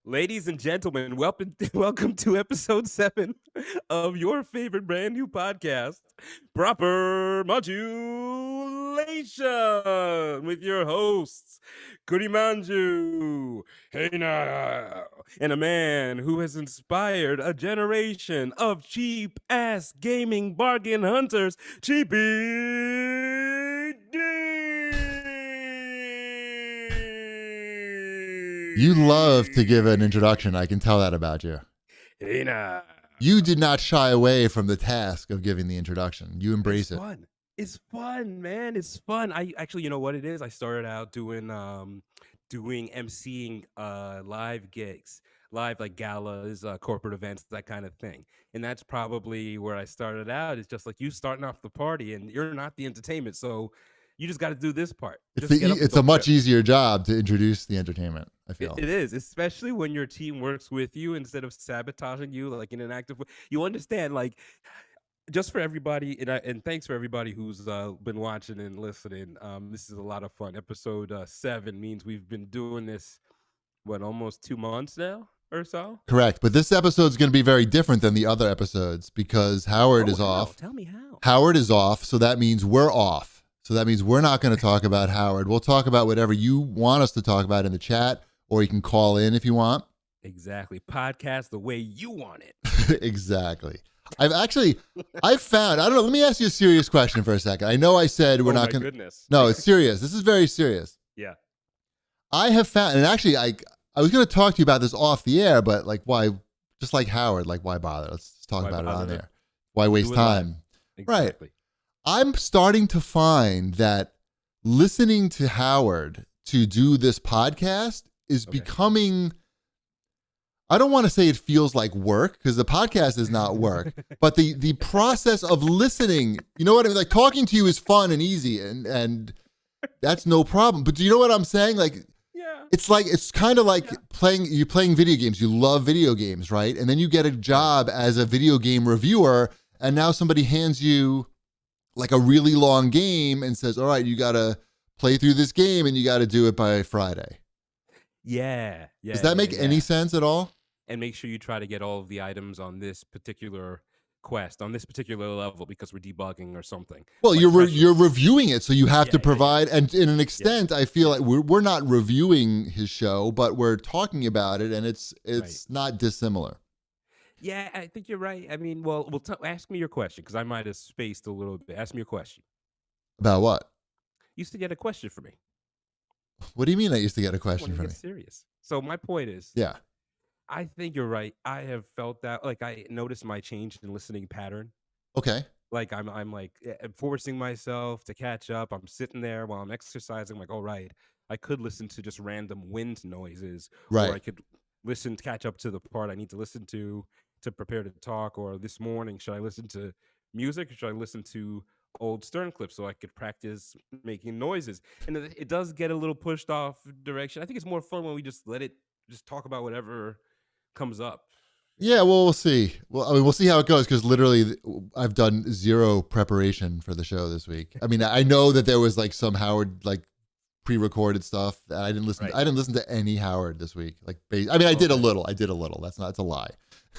Ladies and gentlemen, welcome, welcome to episode 7 of your favorite brand new podcast, Proper Modulation, with your hosts, Kurimanju, hey now, and a man who has inspired a generation of cheap-ass gaming bargain hunters, Cheapy You love to give an introduction. I can tell that about you. Hey now. You did not shy away from the task of giving the introduction. You embrace it. Fun. It's fun, man. It's fun. I actually, you know what it is? I started out doing emceeing live gigs, live like galas, corporate events, that kind of thing. And that's probably where I started out. It's just like you starting off the party and you're not the entertainment. So you just got to do this part. It's a much easier job to introduce the entertainment, I feel. It is, especially when your team works with you instead of sabotaging you like in an active way. You understand, like, just for everybody, and thanks for everybody who's been watching and listening. This is a lot of fun. Episode 7 means we've been doing this, almost 2 months now or so? Correct. But this episode is going to be very different than the other episodes because Howard is off. Tell me how. Howard is off, so that means we're off. So that means we're not going to talk about Howard. We'll talk about whatever you want us to talk about in the chat, or you can call in if you want. Exactly. Podcast the way you want it. Exactly. I've found, I don't know, let me ask you a serious question for a second. I know I said we're not going to. Goodness. No, it's serious. This is very serious. Yeah. I have found, and actually I was going to talk to you about this off the air, but like, why, just like Howard, like, why bother? Let's just talk about it on there. Why waste time? Exactly. Right. I'm starting to find that listening to Howard to do this podcast is becoming, I don't want to say it feels like work because the podcast is not work, but the process of listening, you know what I mean? Like talking to you is fun and easy and that's no problem. But do you know what I'm saying? Like, yeah, it's kind of like you're playing video games. You love video games, right? And then you get a job as a video game reviewer and now somebody hands you like a really long game and says, all right, you got to play through this game and you got to do it by Friday. Yeah. Does that make any sense at all? And make sure you try to get all of the items on this particular quest, on this particular level, because we're debugging or something. Well, like you're reviewing it, so you have to provide, and in an extent, I feel like we're not reviewing his show, but we're talking about it, and it's not dissimilar. Yeah, I think you're right. I mean, well, ask me your question, because I might have spaced a little bit. Ask me your question. About what? You used to get a question for me. What do you mean I used to get a question for me? Serious. So my point is, yeah, I think you're right. I have felt that, like, I noticed my change in listening pattern. Okay. Like, I'm like forcing myself to catch up. I'm sitting there while I'm exercising. I'm like, all right, I could listen to just random wind noises. Right. Or I could catch up to the part I need to listen to prepare to talk. Or this morning, should I listen to music or should I listen to old Stern clips so I could practice making noises? And it does get a little pushed off direction. I think it's more fun when we just let it just talk about whatever comes up. Yeah, well, we'll see. Well, I mean, we'll see how it goes because literally I've done zero preparation for the show this week. I mean, I know that there was like some Howard like pre-recorded stuff that I didn't listen to. I didn't listen to any Howard this week. Like, I mean, I did a little. It's a lie.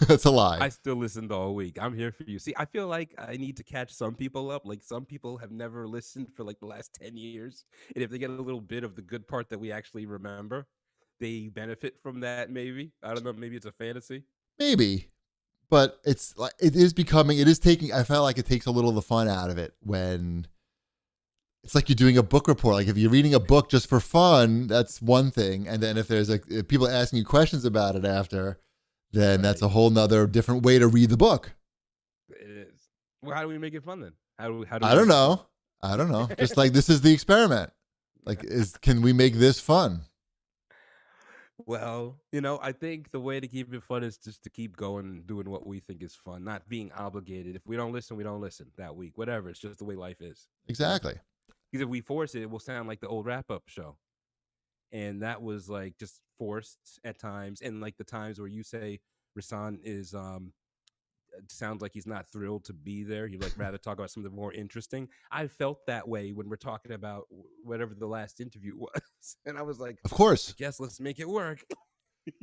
That's a lie. I still listened all week. I'm here for you. See, I feel like I need to catch some people up. Like, some people have never listened for like the last 10 years. And if they get a little bit of the good part that we actually remember, they benefit from that, maybe. I don't know. Maybe it's a fantasy. Maybe. But it's like, I felt like it takes a little of the fun out of it when it's like you're doing a book report. Like if you're reading a book just for fun, that's one thing. And then if there's if people asking you questions about it after, then that's a whole nother different way to read the book. It is. Well, how do we make it fun then? How do I don't know. Just like this is the experiment. Like, can we make this fun? Well, I think the way to keep it fun is just to keep going and doing what we think is fun, not being obligated. If we don't listen, we don't listen that week. Whatever. It's just the way life is. Exactly. Because if we force it, it will sound like the old wrap-up show. And that was like just forced at times. And like the times where you say Rasan is sounds like he's not thrilled to be there. You'd like rather talk about something more interesting. I felt that way when we're talking about whatever the last interview was. And I was like, of course, I guess let's make it work.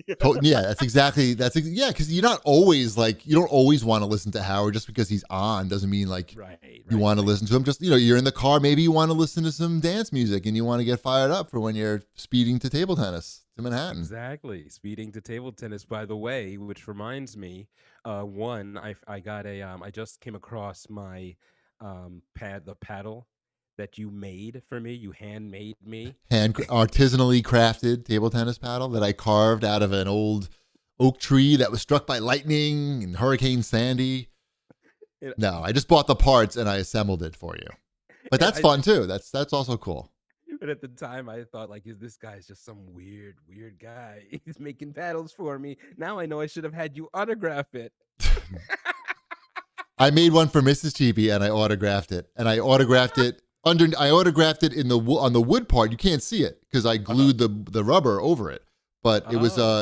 Yeah, yeah, because you're not always like, you don't always want to listen to Howard. Just because he's on doesn't mean like Right, you right, want to right. listen to him. Just, you're in the car, maybe you want to listen to some dance music and you want to get fired up for when you're speeding to table tennis to Manhattan. Exactly. Speeding to table tennis, by the way, which reminds me, one, I got I just came across my the paddle that you made for me. You handmade me. Hand artisanally crafted table tennis paddle that I carved out of an old oak tree that was struck by lightning and Hurricane Sandy. And, No, I just bought the parts and I assembled it for you. But and that's fun too. That's also cool. but at the time I thought like, is this guy's just some weird guy? He's making paddles for me. Now I know I should have had you autograph it. I made one for Mrs. Cheapy and I autographed it. And I autographed it in the on the wood part. You can't see it because I Uh-huh. glued the rubber over it. But Oh,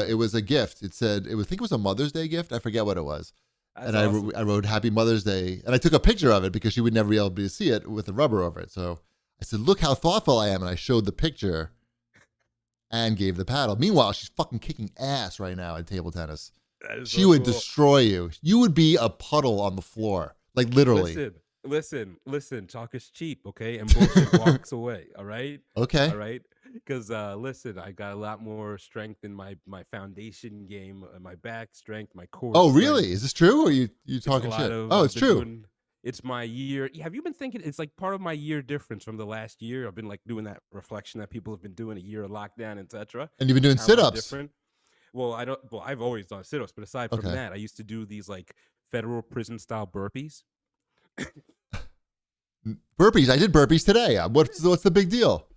it was a gift. It said I think it was a Mother's Day gift. I forget what it was. that's And awesome. I wrote Happy Mother's Day, and I took a picture of it because she would never be able to see it with the rubber over it. So I said, "Look how thoughtful I am," and I showed the picture and gave the paddle. Meanwhile, she's fucking kicking ass right now at table tennis. That is She so would cool. destroy you. You would be a puddle on the floor, like literally. Listen. Talk is cheap, okay? And bullshit walks away. All right, Okay. all right. Because listen, I got a lot more strength in my foundation game, my back strength, my core Oh, strength. really? Is this true, or you It's a talking lot shit? of Oh, I've it's been true. doing. It's my year. Have you been thinking? It's like part of my year difference from the last year. I've been like doing that reflection that people have been doing, a year of lockdown, etc. And you've been doing How am I sit-ups. different? Well, I don't. Well, I've always done sit-ups, but aside from Okay. that, I used to do these like federal prison style burpees. Burpees. I did burpees today. What's the big deal?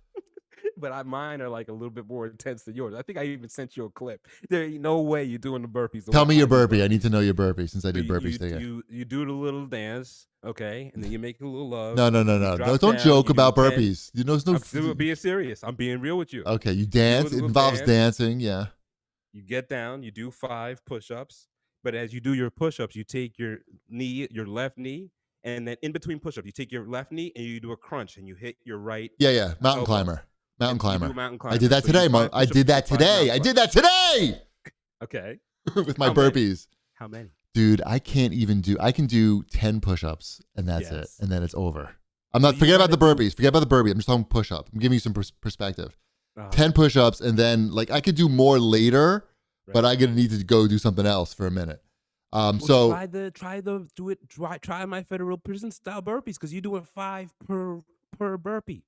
But mine are like a little bit more intense than yours. I think I even sent you a clip. There ain't no way you're doing the burpees the Tell way me your I do burpee. I need burpees. to know your burpee since I So did burpees today. you do the little dance, okay, and then you make a little love. No, no, no, You no. No, drop don't down. joke You do about 10. burpees. You know, there's no. Being serious. I'm being real with you. Okay, you You do a dance. It little involves dance. dancing. Yeah. You get down. You do 5 push-ups. But as you do your push-ups, you take your left knee, and then in between push-ups, you take your left knee and you do a crunch, and you hit your right Yeah, yeah. Mountain elbow, climber. Mountain and you do a climber. mountain I did climber. that So you do today. five I push-ups, did you do that five today. mountain I climbs. did that today Okay. with my How many? burpees. How many? Dude, I can't even do. I can do 10 push-ups and that's it, Yes. and then it's over. I'm So not. you Forget about gotta the do. burpees. Forget about the burpee. I'm just talking push-up. I'm giving you some perspective. 10 Uh, push-ups, and then like I could do more later, but right. I gonna need to go do something else for a minute. Well, So try my federal prison style burpees because you're doing 5 per burpee.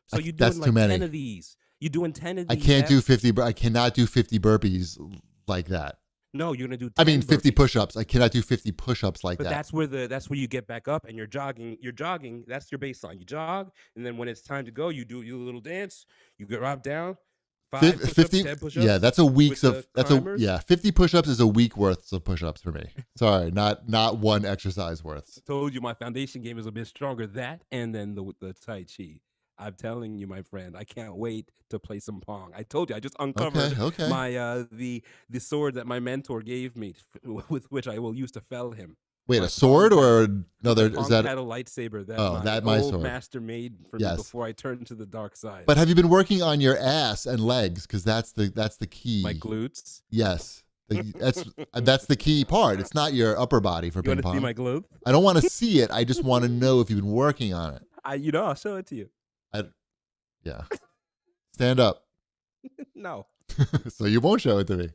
So you're that's doing too like 10 many. of these. You're doing 10 of I these. can't do 50. I cannot do 50 burpees like that. No, you're gonna do I mean, 10 50 burpees. push-ups. I cannot do 50 push-ups like But that. that's where you get back up and you're jogging. You're jogging. That's your baseline. You jog, and then when it's time to go, you do your little dance. You drop down, 5 push-ups, 50, 10 push-ups yeah, that's a week's with the of, climbers. 50 push-ups is a week worth of push-ups for me. Sorry, not one exercise worth. I told you my foundation game is a bit stronger. That and then the Tai Chi. I'm telling you, my friend, I can't wait to play some Pong. I told you, I just Okay, uncovered okay. my the sword that my mentor gave me, with which I will use to fell him. Wait, a My Pong sword or paddle, another, my is Pong that, paddle lightsaber that oh, my that my old sword. master made for me Yes. before I turned to the dark side. But have you been working on your ass and legs? Because that's the My key. glutes. Yes. That's the key part. It's not your upper body for You ping want to see pong. my glute? I don't want to see it. I just want to know if you've been working on it. I'll show it to you. I, yeah. Stand up. No, So you won't show it to me.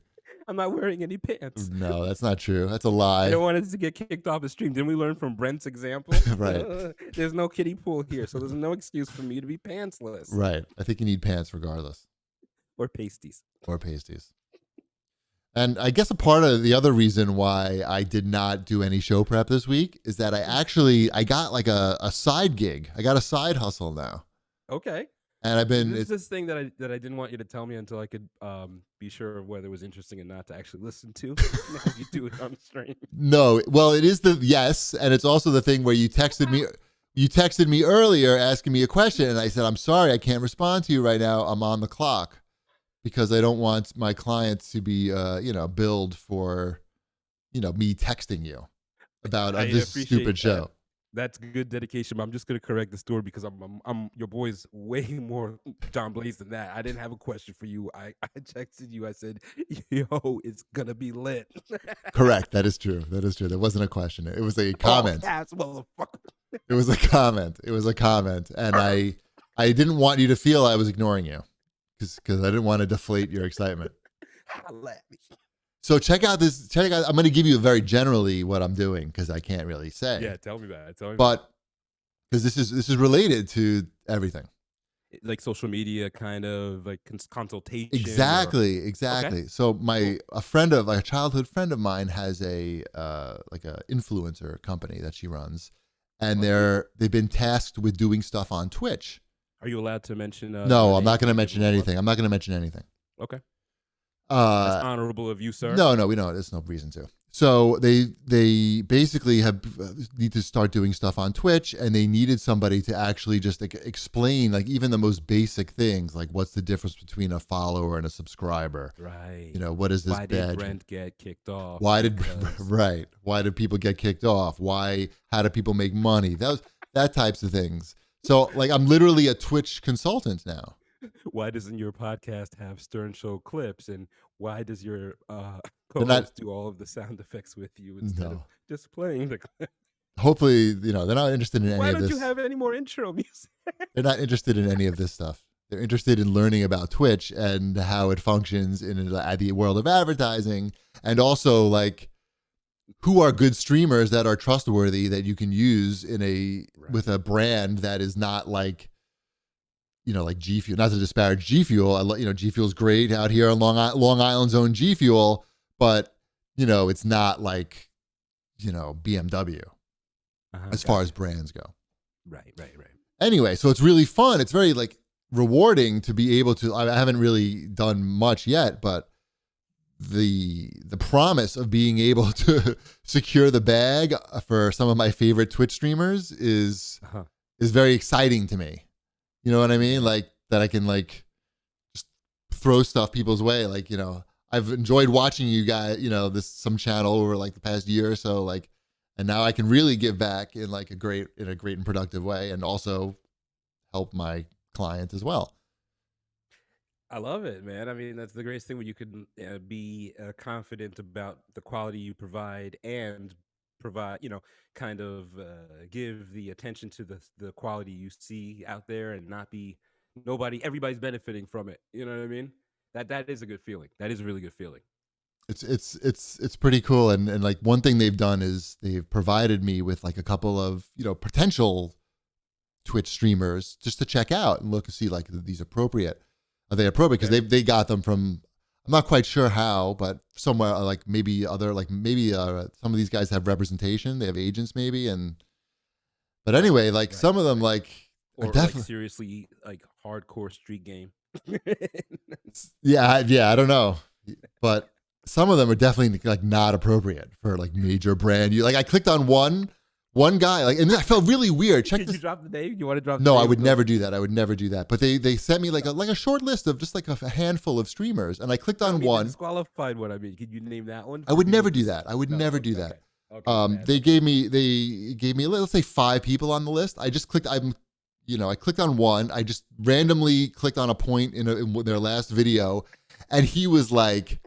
I'm not wearing any pants. No, that's not true. That's a I lie. don't want us to get kicked off the stream. Didn't we learn from Brent's example? Right. There's no kiddie pool here, so there's no excuse for me to be pantsless Right. I think you need pants regardless, or pasties. or pasties. And I guess a part of the other reason why I did not do any show prep this week is that I got like a side gig. I got a side hustle now. Okay. And I've been, This is this thing that I didn't want you to tell me until I could be sure of whether it was interesting or not to actually listen to. Now you do it on stream. no, well, it is yes. And it's also the thing where you texted me earlier asking me a question. And I said, I'm sorry, I can't respond to you right now. I'm on the clock because I don't want my clients to be, billed for, me texting you about I this appreciate stupid that. show. That's good dedication. But I'm just gonna correct the story because I'm your boy's way more John Blaze than that. I didn't have a question for you. I texted you. I said, "Yo, it's gonna be lit." Correct. That is true. That is true. That wasn't a question. It was a All comment. caps, motherfucker. It was a comment. It was a comment, and I didn't want you to feel I was ignoring you because I didn't want to deflate your excitement. Holla at me. So check out this. Check out. I'm going to give you very generally what I'm doing because I can't really say. Yeah, tell me about it. Tell me. But because this is related to everything. Like social media, kind of like consultation. Exactly. Okay. So a childhood friend of mine has a like a influencer company that she runs, and they've been tasked with doing stuff on Twitch. Are you allowed to mention? No, I'm not going to mention anything. I'm not going to mention anything. Okay. That's honorable of you, sir. No, we don't. There's no reason to. So they basically need to start doing stuff on Twitch, and they needed somebody to actually just explain like even the most basic things, like what's the difference between a follower and a subscriber. Right. You know, what is this Why badge? did Brent get kicked off? Why did right? Why did people get kicked off? How do people make money? That types of things. So like I'm literally a Twitch consultant now. Why doesn't your podcast have Stern Show clips? And why does your They're not- co-host do all of the sound effects with you instead of just playing the clip? Hopefully, they're not interested in any Why of don't this. you have any more intro music? They're not interested in any of this stuff. They're interested in learning about Twitch and how it functions in the world of advertising, and also like who are good streamers that are trustworthy that you can use with a brand that is not like, like G Fuel. Not to disparage G Fuel. G Fuel's great out here on Long Island's own G Fuel, but it's not like BMW as far as brands go. Right. Anyway, so it's really fun. It's very like rewarding to be able to. I haven't really done much yet, but the promise of being able to secure the bag for some of my favorite Twitch streamers is very exciting to me. You know what I mean? Like that I can like just throw stuff people's way. Like, I've enjoyed watching you guys, some channel over like the past year or so, like, and now I can really give back in like a great and productive way, and also help my client as well. I love it, man. I mean, that's the greatest thing when you can be confident about the quality you provide and provide, kind of give the attention to the quality you see out there and not be everybody's benefiting from it. You know what I mean? That is a good feeling. That is a really good feeling. It's pretty cool. And like one thing they've done is they've provided me with like a couple of, potential Twitch streamers just to check out and look and see like are they appropriate because they got them from, I'm not quite sure how, but somewhere like maybe some of these guys have representation. They have agents maybe. But anyway, like some of them like, or like seriously like hardcore street game. Yeah, I don't know. But some of them are definitely like not appropriate for like major brand. I clicked on one guy, like, and I felt really weird. Did you drop the name? You want to drop the No, name? I would never do that. I would never do that. But they sent me like a short list of just like a handful of streamers, and I clicked on one. Disqualified one. I mean, could you name that one? I would never do that. I would never do that. Okay, they gave me let's say 5 people on the list. I just clicked. I clicked on one. I just randomly clicked on a point in their last video, and he was like,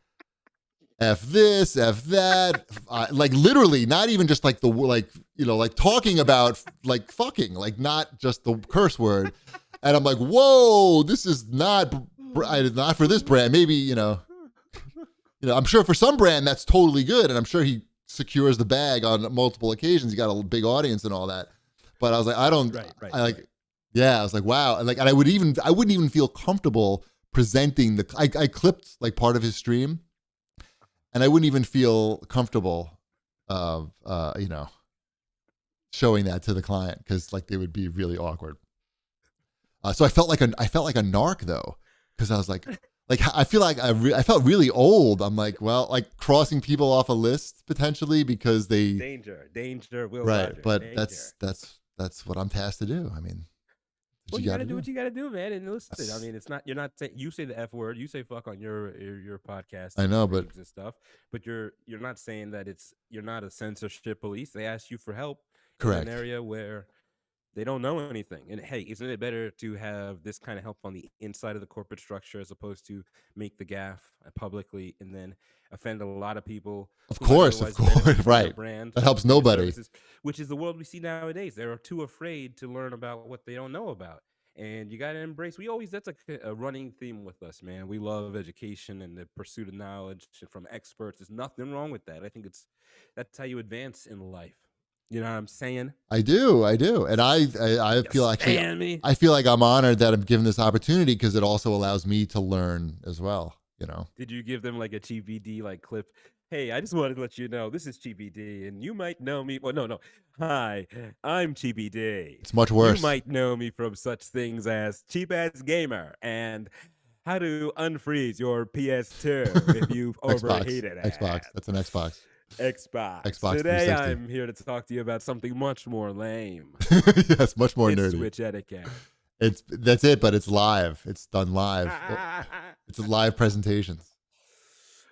F this, F that, like literally, not even just like like talking about like fucking, like not just the curse word. And I'm like, whoa, this is not for this brand. Maybe, I'm sure for some brand that's totally good. And I'm sure he secures the bag on multiple occasions. He got a big audience and all that. But I was like, I don't, I was like, wow. And I wouldn't even feel comfortable presenting I clipped like part of his stream. And I wouldn't even feel comfortable showing that to the client because like they would be really awkward. So I felt like a narc though, because I was like I feel like I felt really old. I'm like, well, like crossing people off a list potentially because they danger, Will right, Rogers, but danger. that's what I'm tasked to do. I mean, you gotta do what you gotta do, man. And listen, I mean, it's not you're not saying you say the F word, you say fuck on your podcast. I know, but and stuff. But you're not saying that you're not a censorship police. They ask you for help. in an Correct. area where they don't know anything. And hey, isn't it better to have this kind of help on the inside of the corporate structure as opposed to make the gaffe publicly and then offend a lot of people Of who might course, otherwise benefit from your right. brand That helps or your nobody. services, which is the world we see nowadays. They're too afraid to learn about what they don't know about. And you got to embrace. We always that's a running theme with us, man. We love education and the pursuit of knowledge from experts. There's nothing wrong with that. I think that's how you advance in life. You know what I'm saying? I do, and I You feel actually, stand me. I feel like I'm honored that I'm given this opportunity because it also allows me to learn as well. You know, Did you give them like a GBD like clip? Hey, I just wanted to let you know this is GBD, and you might know me. Well, no. Hi, I'm GBD. it's much You worse. might know me from such things as Cheap Ass Gamer and how to unfreeze your PS2 if you've Xbox, overheated Xbox. it. That's an Xbox. Xbox. Xbox Today 360. I'm here to talk to you about something much more lame. Yes, much more It's nerdy. Switch etiquette. That's it, but it's live. It's done live. It's a live presentations.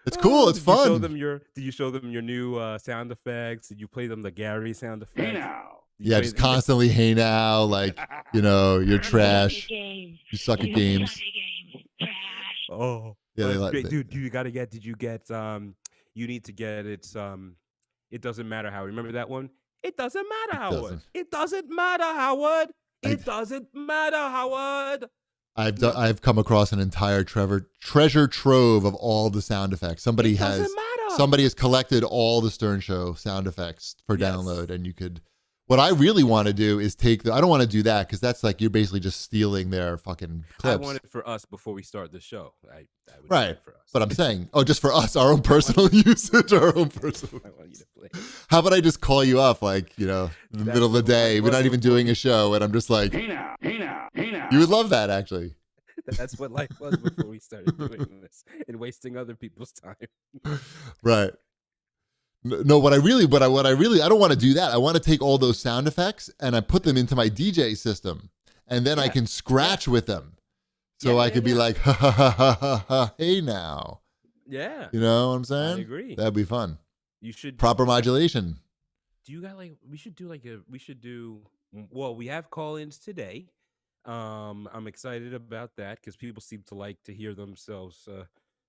It's cool. It's fun. Did you show them your new sound effects? Did you play them the Gary sound effects? Hey now. Yeah, just constantly, hey now, like, you're trash. You suck at games. Oh, Yeah, they like, dude, did you get you need to get it doesn't matter how. Remember that one? It doesn't matter, Howard. It doesn't matter, Howard. It doesn't matter, Howard. I've come across an entire treasure trove of all the sound effects. Somebody has collected all the Stern Show sound effects for download, and you could. What I really want to do is I don't want to do that because that's like you're basically just stealing their fucking clips. I want it for us before we start the show. I would right, for us. But I'm saying, just for us, our own personal usage, our own personal. I want you to play. How about I just call you up, like, in the middle of the day? We're not even doing a show, and I'm just like, Hey now. You would love that, actually. That's what life was before we started doing this and wasting other people's time. Right. No, what I really, I don't want to do that. I want to take all those sound effects and I put them into my DJ system, and then I can scratch with them. So I could be like, ha ha ha ha ha ha, hey now. Yeah. You know what I'm saying? I agree. That'd be fun. You should proper modulation. Do you got we should do well, we have call-ins today. I'm excited about that because people seem to like to hear themselves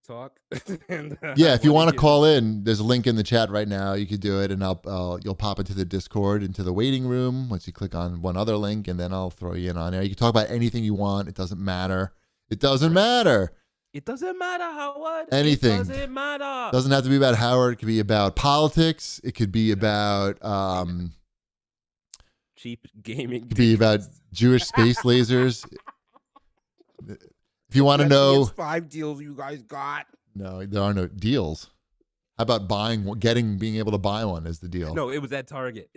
talk. And, yeah, if you want to call in, there's a link in the chat right now. You could do it, and you'll pop into the Discord, into the waiting room once you click on one other link, and then I'll throw you in on there. You can talk about anything you want. It doesn't matter. It doesn't matter. It doesn't matter, Howard. Anything. It doesn't matter. Doesn't have to be about Howard. It could be about politics. It could be about cheap gaming. It could be about Jewish space lasers. If you want to know, PS5 deals you guys got. No, there are no deals. How about being able to buy one is the deal? No, it was at Target.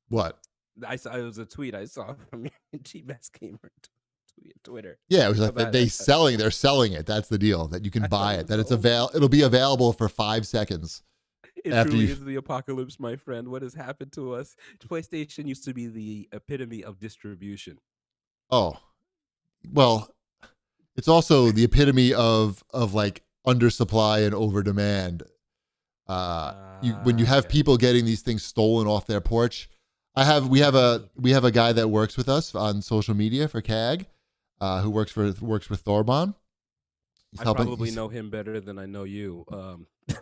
What? It was a tweet I saw from Cheap Ass Gamer Twitter. Yeah, it was like they're selling it. That's the deal, that you can buy it. That it'll be available for 5 seconds. It truly is the apocalypse, my friend. What has happened to us? PlayStation used to be the epitome of distribution. Oh, well, it's also the epitome of like undersupply and over demand. When you have people getting these things stolen off their porch. We have a guy that works with us on social media for CAG, who works with Thorbon. I probably know him better than I know you.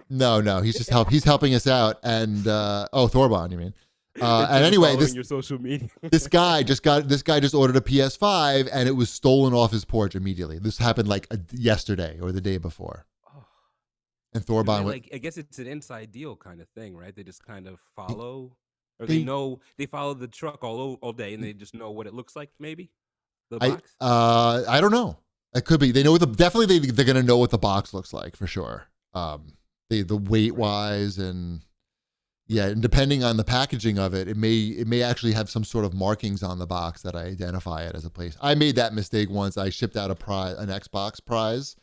No, he's just he's helping us out. And Thorbon, you mean? And anyway, your social media. this guy just ordered a PS5 and it was stolen off his porch immediately. This happened like yesterday or the day before. Oh. And Thorbon I guess it's an inside deal kind of thing, right? They just kind of follow, or they follow the truck all day, and they just know what it looks like. Maybe the box. I don't know. It could be. They know they're going to know what the box looks like for sure. The weight wise and depending on the packaging of it, it may actually have some sort of markings on the box that I identify it as a place. I made that mistake once. I shipped out an Xbox prize,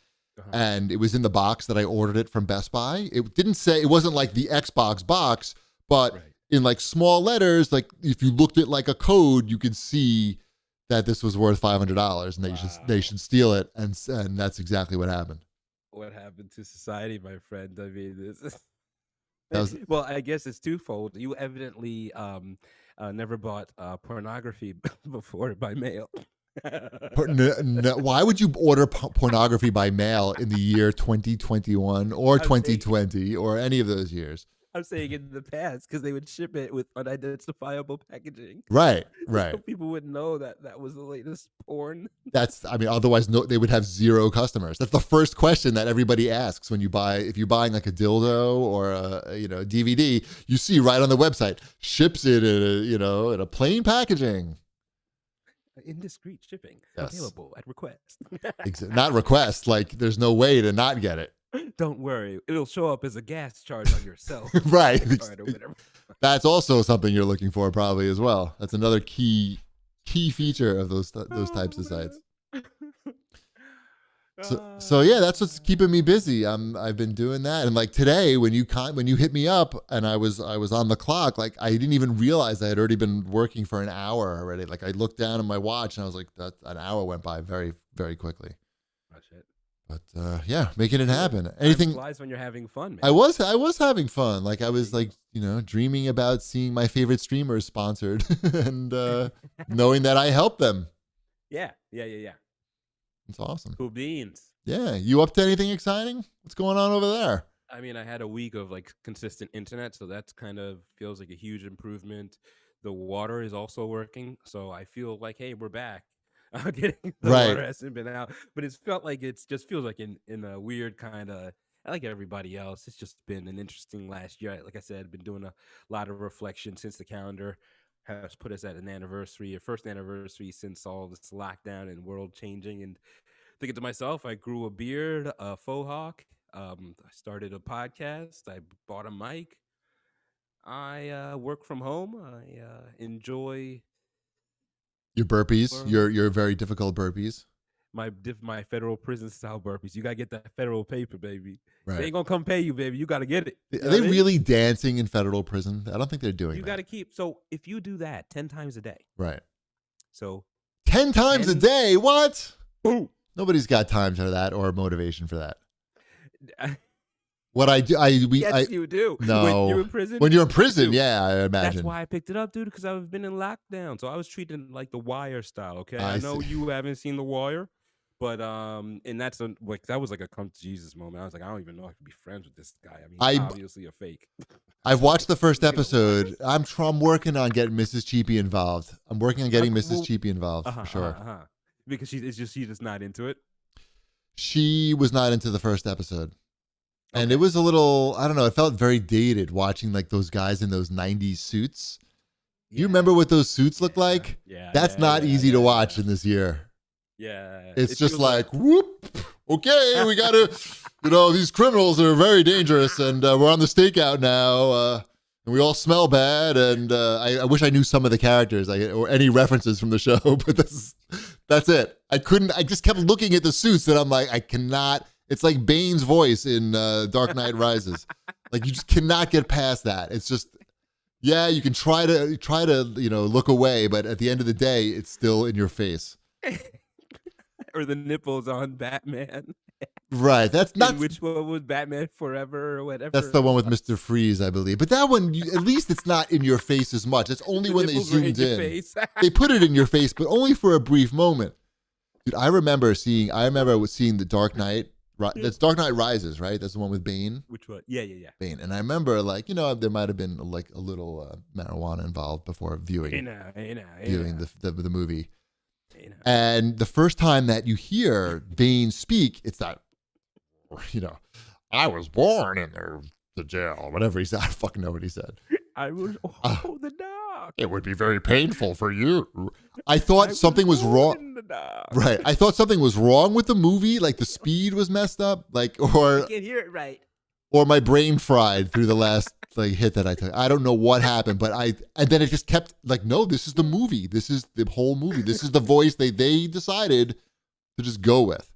and it was in the box that I ordered it from Best Buy. It didn't say, it wasn't like the Xbox box, but in like small letters, like if you looked at like a code, you could see that this was worth $500 and they should steal it, and that's exactly what happened. What happened to society, my friend? I mean, well, I guess it's twofold. You evidently Never bought pornography before by mail. Why would you order pornography by mail in the year 2021 or I'm saying 2020 or any of those years? I'm saying in the past because they would ship it with unidentifiable packaging, Right, so right. people would know that that was the latest porn. I mean, otherwise, no, they would have zero customers. That's the first question that everybody asks when you buy, if you're buying like a dildo or a DVD, you see right on the website, ships it in a plain packaging. Indiscreet shipping Yes. available at request. Not request, like there's no way to not get it. Don't worry, it'll show up as a gas charge on your cell phone Right. card or whatever. That's also something you're looking for probably as well. That's another key feature of those types of sites. So yeah, that's what's keeping me busy. I've been doing that, and like today when you hit me up and I was on the clock, like I didn't even realize I had already been working for an hour already. Like I looked down at my watch and I was like, that an hour went by very, very quickly. Oh shit! But yeah, making it happen. Anything flies when you're having fun, man. I was having fun. Like I was like dreaming about seeing my favorite streamers sponsored and knowing that I helped them. Yeah. It's awesome. Cool beans. Yeah. You up to anything exciting? What's going on over there? I mean, I had a week of like consistent internet, so that's kind of feels like a huge improvement. The water is also working, so I feel like, hey, we're back. Getting the water hasn't been out, but it's felt like it's just feels like in a weird kind of, like everybody else. It's just been an interesting last year. Like I said, I've been doing a lot of reflection since the calendar has put us at a first anniversary since all this lockdown and world changing. And thinking to myself, I grew a beard, a faux hawk. I started a podcast. I bought a mic. I work from home. I enjoy your burpees, your very difficult burpees. My federal prison style burpees. You gotta get that federal paper, baby. Right. They ain't gonna come pay you, baby. You gotta get it. Are they really dancing in federal prison? I don't think they're doing that. You gotta keep. So if you do that 10 times a day, right? So 10 times a day. What? Boom. Nobody's got time for that or motivation for that. What I do, yes, you do. No, when you're in prison. When you're in prison, yeah, I imagine. That's why I picked it up, dude. Because I've been in lockdown, so I was treated like The Wire style. Okay, I know you haven't seen The Wire, but and that's that was like a come to Jesus moment. I was like, I don't even know if I could be friends with this guy. I mean, he's obviously a fake. I've watched the first episode. I'm working on getting Mrs. Cheapy involved. I'm working on getting Mrs. Cheapy involved for sure. Because she's just not into it. She was not into the first episode. And it was a little, I don't know, it felt very dated watching like those guys in those 90s suits. Yeah. You remember what those suits look like? Yeah. That's not easy to watch in this year. Yeah. It's just like, whoop, okay, we got to, these criminals are very dangerous and we're on the stakeout now. And we all smell bad. And I wish I knew some of the characters or any references from the show, but that's it. I just kept looking at the suits and I'm like, I cannot. It's like Bane's voice in Dark Knight Rises. Like you just cannot get past that. It's just, yeah, you can try to look away, but at the end of the day, it's still in your face. Or the nipples on Batman. Right. That's not which one was Batman Forever or whatever. That's the one with Mr. Freeze, I believe. But that one, at least it's not in your face as much. It's only when they zoomed in. They put it in your face, but only for a brief moment. Dude, I remember seeing the Dark Knight. That's Dark Knight Rises, right? That's the one with Bane. Which one? Yeah. Bane. And I remember, there might have been like a little marijuana involved before viewing the movie. And the first time that you hear Bane speak, it's that, I was born in the jail, whatever he said. I don't fucking know what he said. I was the dog. It would be very painful for you. I thought something was wrong. Right. I thought something was wrong with the movie. Like the speed was messed up. Or I can't hear it right. Or my brain fried through the last hit that I took. I don't know what happened, but and then it just kept no, this is the movie. This is the whole movie. This is the voice they decided to just go with.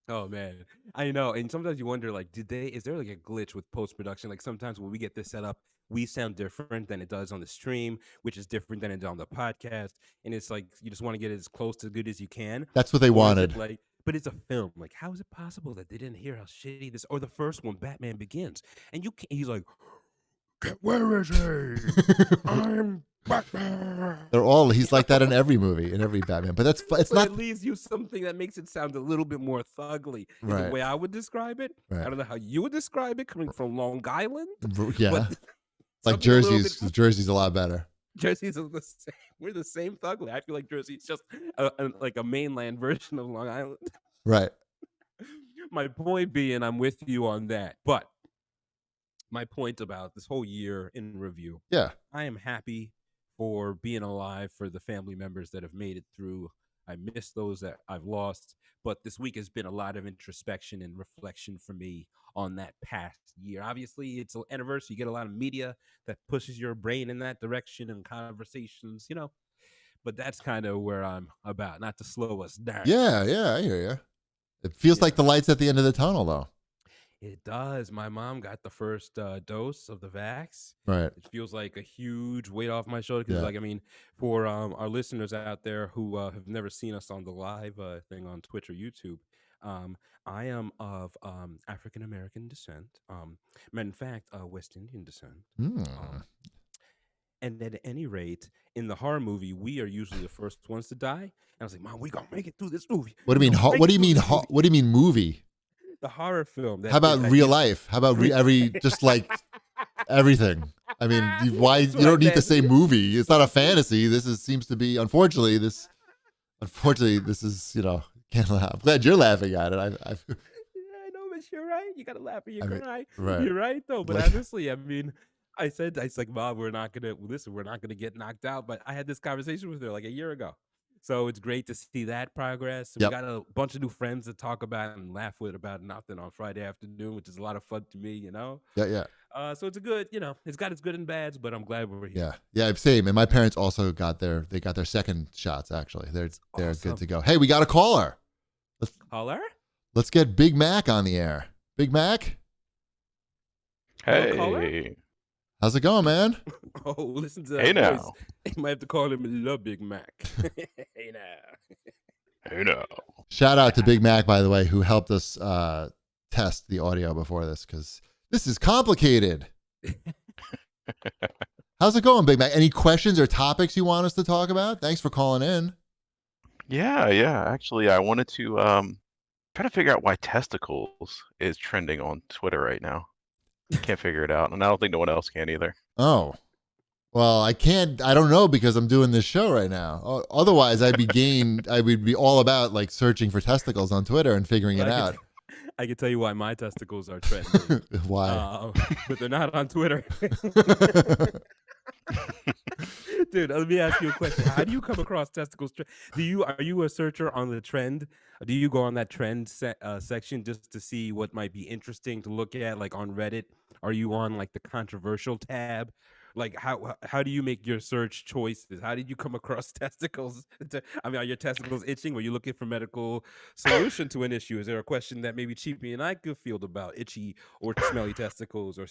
Oh man, I know. And sometimes you wonder, is there a glitch with post-production? Like sometimes when we get this set up, we sound different than it does on the stream, which is different than it does on the podcast. And it's like, you just want to get it as close to good as you can. That's what they wanted. But it's a film. Like, how is it possible that they didn't hear how shitty this, or the first one, Batman Begins? And he's like, Where is he? I'm Batman. He's like that in every movie, in every Batman. But it's But not at least use something that makes it sound a little bit more thugly in the right. way I would describe it. I Right. don't know how you would describe it coming from Long Island, but Yeah. Like something a little bit. Jersey's a lot better. Jersey's the same. We're the same thugly. I feel like Jersey's just like a mainland version of Long Island. Right. My point being, I'm with you on that. But my point about this whole year in review, Yeah. I am happy for being alive, for the family members that have made it through. I miss those that I've lost. But this week has been a lot of introspection and reflection for me on that past year. Obviously, it's an anniversary. You get a lot of media that pushes your brain in that direction and conversations, But that's kind of where I'm about, not to slow us down. Yeah, I hear you. It feels like the light's at the end of the tunnel, though. It does. My mom got the first dose of the vax. Right. It feels like a huge weight off my shoulder. Because, Yeah. for our listeners out there who have never seen us on the live thing on Twitch or YouTube, I am of African American descent. In fact, West Indian descent. And at any rate, in the horror movie, we are usually the first ones to die. And I was like, Mom, we gonna make it through this movie. What do you mean? What do you mean? What do you mean movie? The horror film. How about real life? How about just like everything? I mean, why you don't need to say movie? It's not a fantasy. Seems to be. Unfortunately, this is can't laugh. I'm glad you're laughing at it. I know, but you're right. You gotta laugh or you cry. Right. You're right though. But honestly, I mean, I said, like, Mom, we're not gonna get knocked out. But I had this conversation with her like a year ago. So it's great to see that progress. Yep. We got a bunch of new friends to talk about and laugh with about nothing on Friday afternoon, which is a lot of fun to me, Yeah. So it's a good, it's got its good and bads, but I'm glad we're here. Yeah, same. And my parents also got their second shots. Actually, they're Awesome. good to go. Hey, we got a caller. Caller? Let's get Big Mac on the air. Big Mac. Hey. How's it going, man? Oh, listen to that Hey voice. now. You might have to call him La Big Mac. Hey now. Hey now. Shout out to Big Mac, by the way, who helped us test the audio before this, because this is complicated. How's it going, Big Mac? Any questions or topics you want us to talk about? Thanks for calling in. Yeah. Actually, I wanted to try to figure out why testicles is trending on Twitter right now. Can't figure it out, and I don't think no one else can either. Oh. Well, I don't know, because I'm doing this show right now. Otherwise, I would be all about like searching for testicles on Twitter and figuring it out. I can tell you why my testicles are trending. Why? But they're not on Twitter. Dude, let me ask you a question. How do you come across testicles? Are you a searcher on the trend? Do you go on that trend section just to see what might be interesting to look at, like on Reddit? Are you on like the controversial tab? Like how do you make your search choices? How did you come across testicles? Are your testicles itching? Were you looking for medical solution to an issue? Is there a question that maybe Cheapy and I could field about itchy or smelly testicles or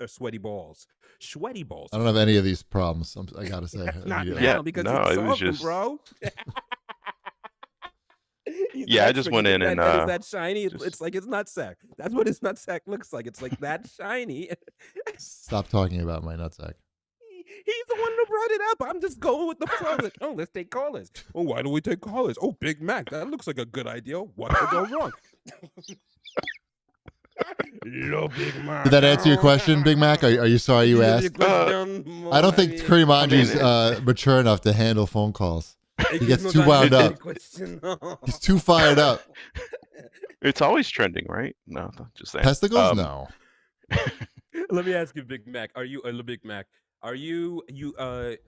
sweaty balls? Sweaty balls. I don't have any of these problems. I gotta say. Not now, Yeah, because no, you it was solved them, just- bro. Yeah, I just went in and is that shiny? just- It's like it's nutsack. That's what his nutsack looks like. It's like that shiny. Stop talking about my nutsack. He's the one who brought it up. I'm just going with the flow. Like, oh, let's take callers. Oh, why don't we take callers? Oh, Big Mac. That looks like a good idea. What could go wrong? Yo, Big Mac. Did that answer your question, Big Mac? Are you sorry you asked? I don't think Kurimanju's mature enough to handle phone calls. He gets too wound up. He's too fired up. It's always trending, right? No, just saying. Testicles? No. Let me ask you, Big Mac. Are you a Big Mac? Are you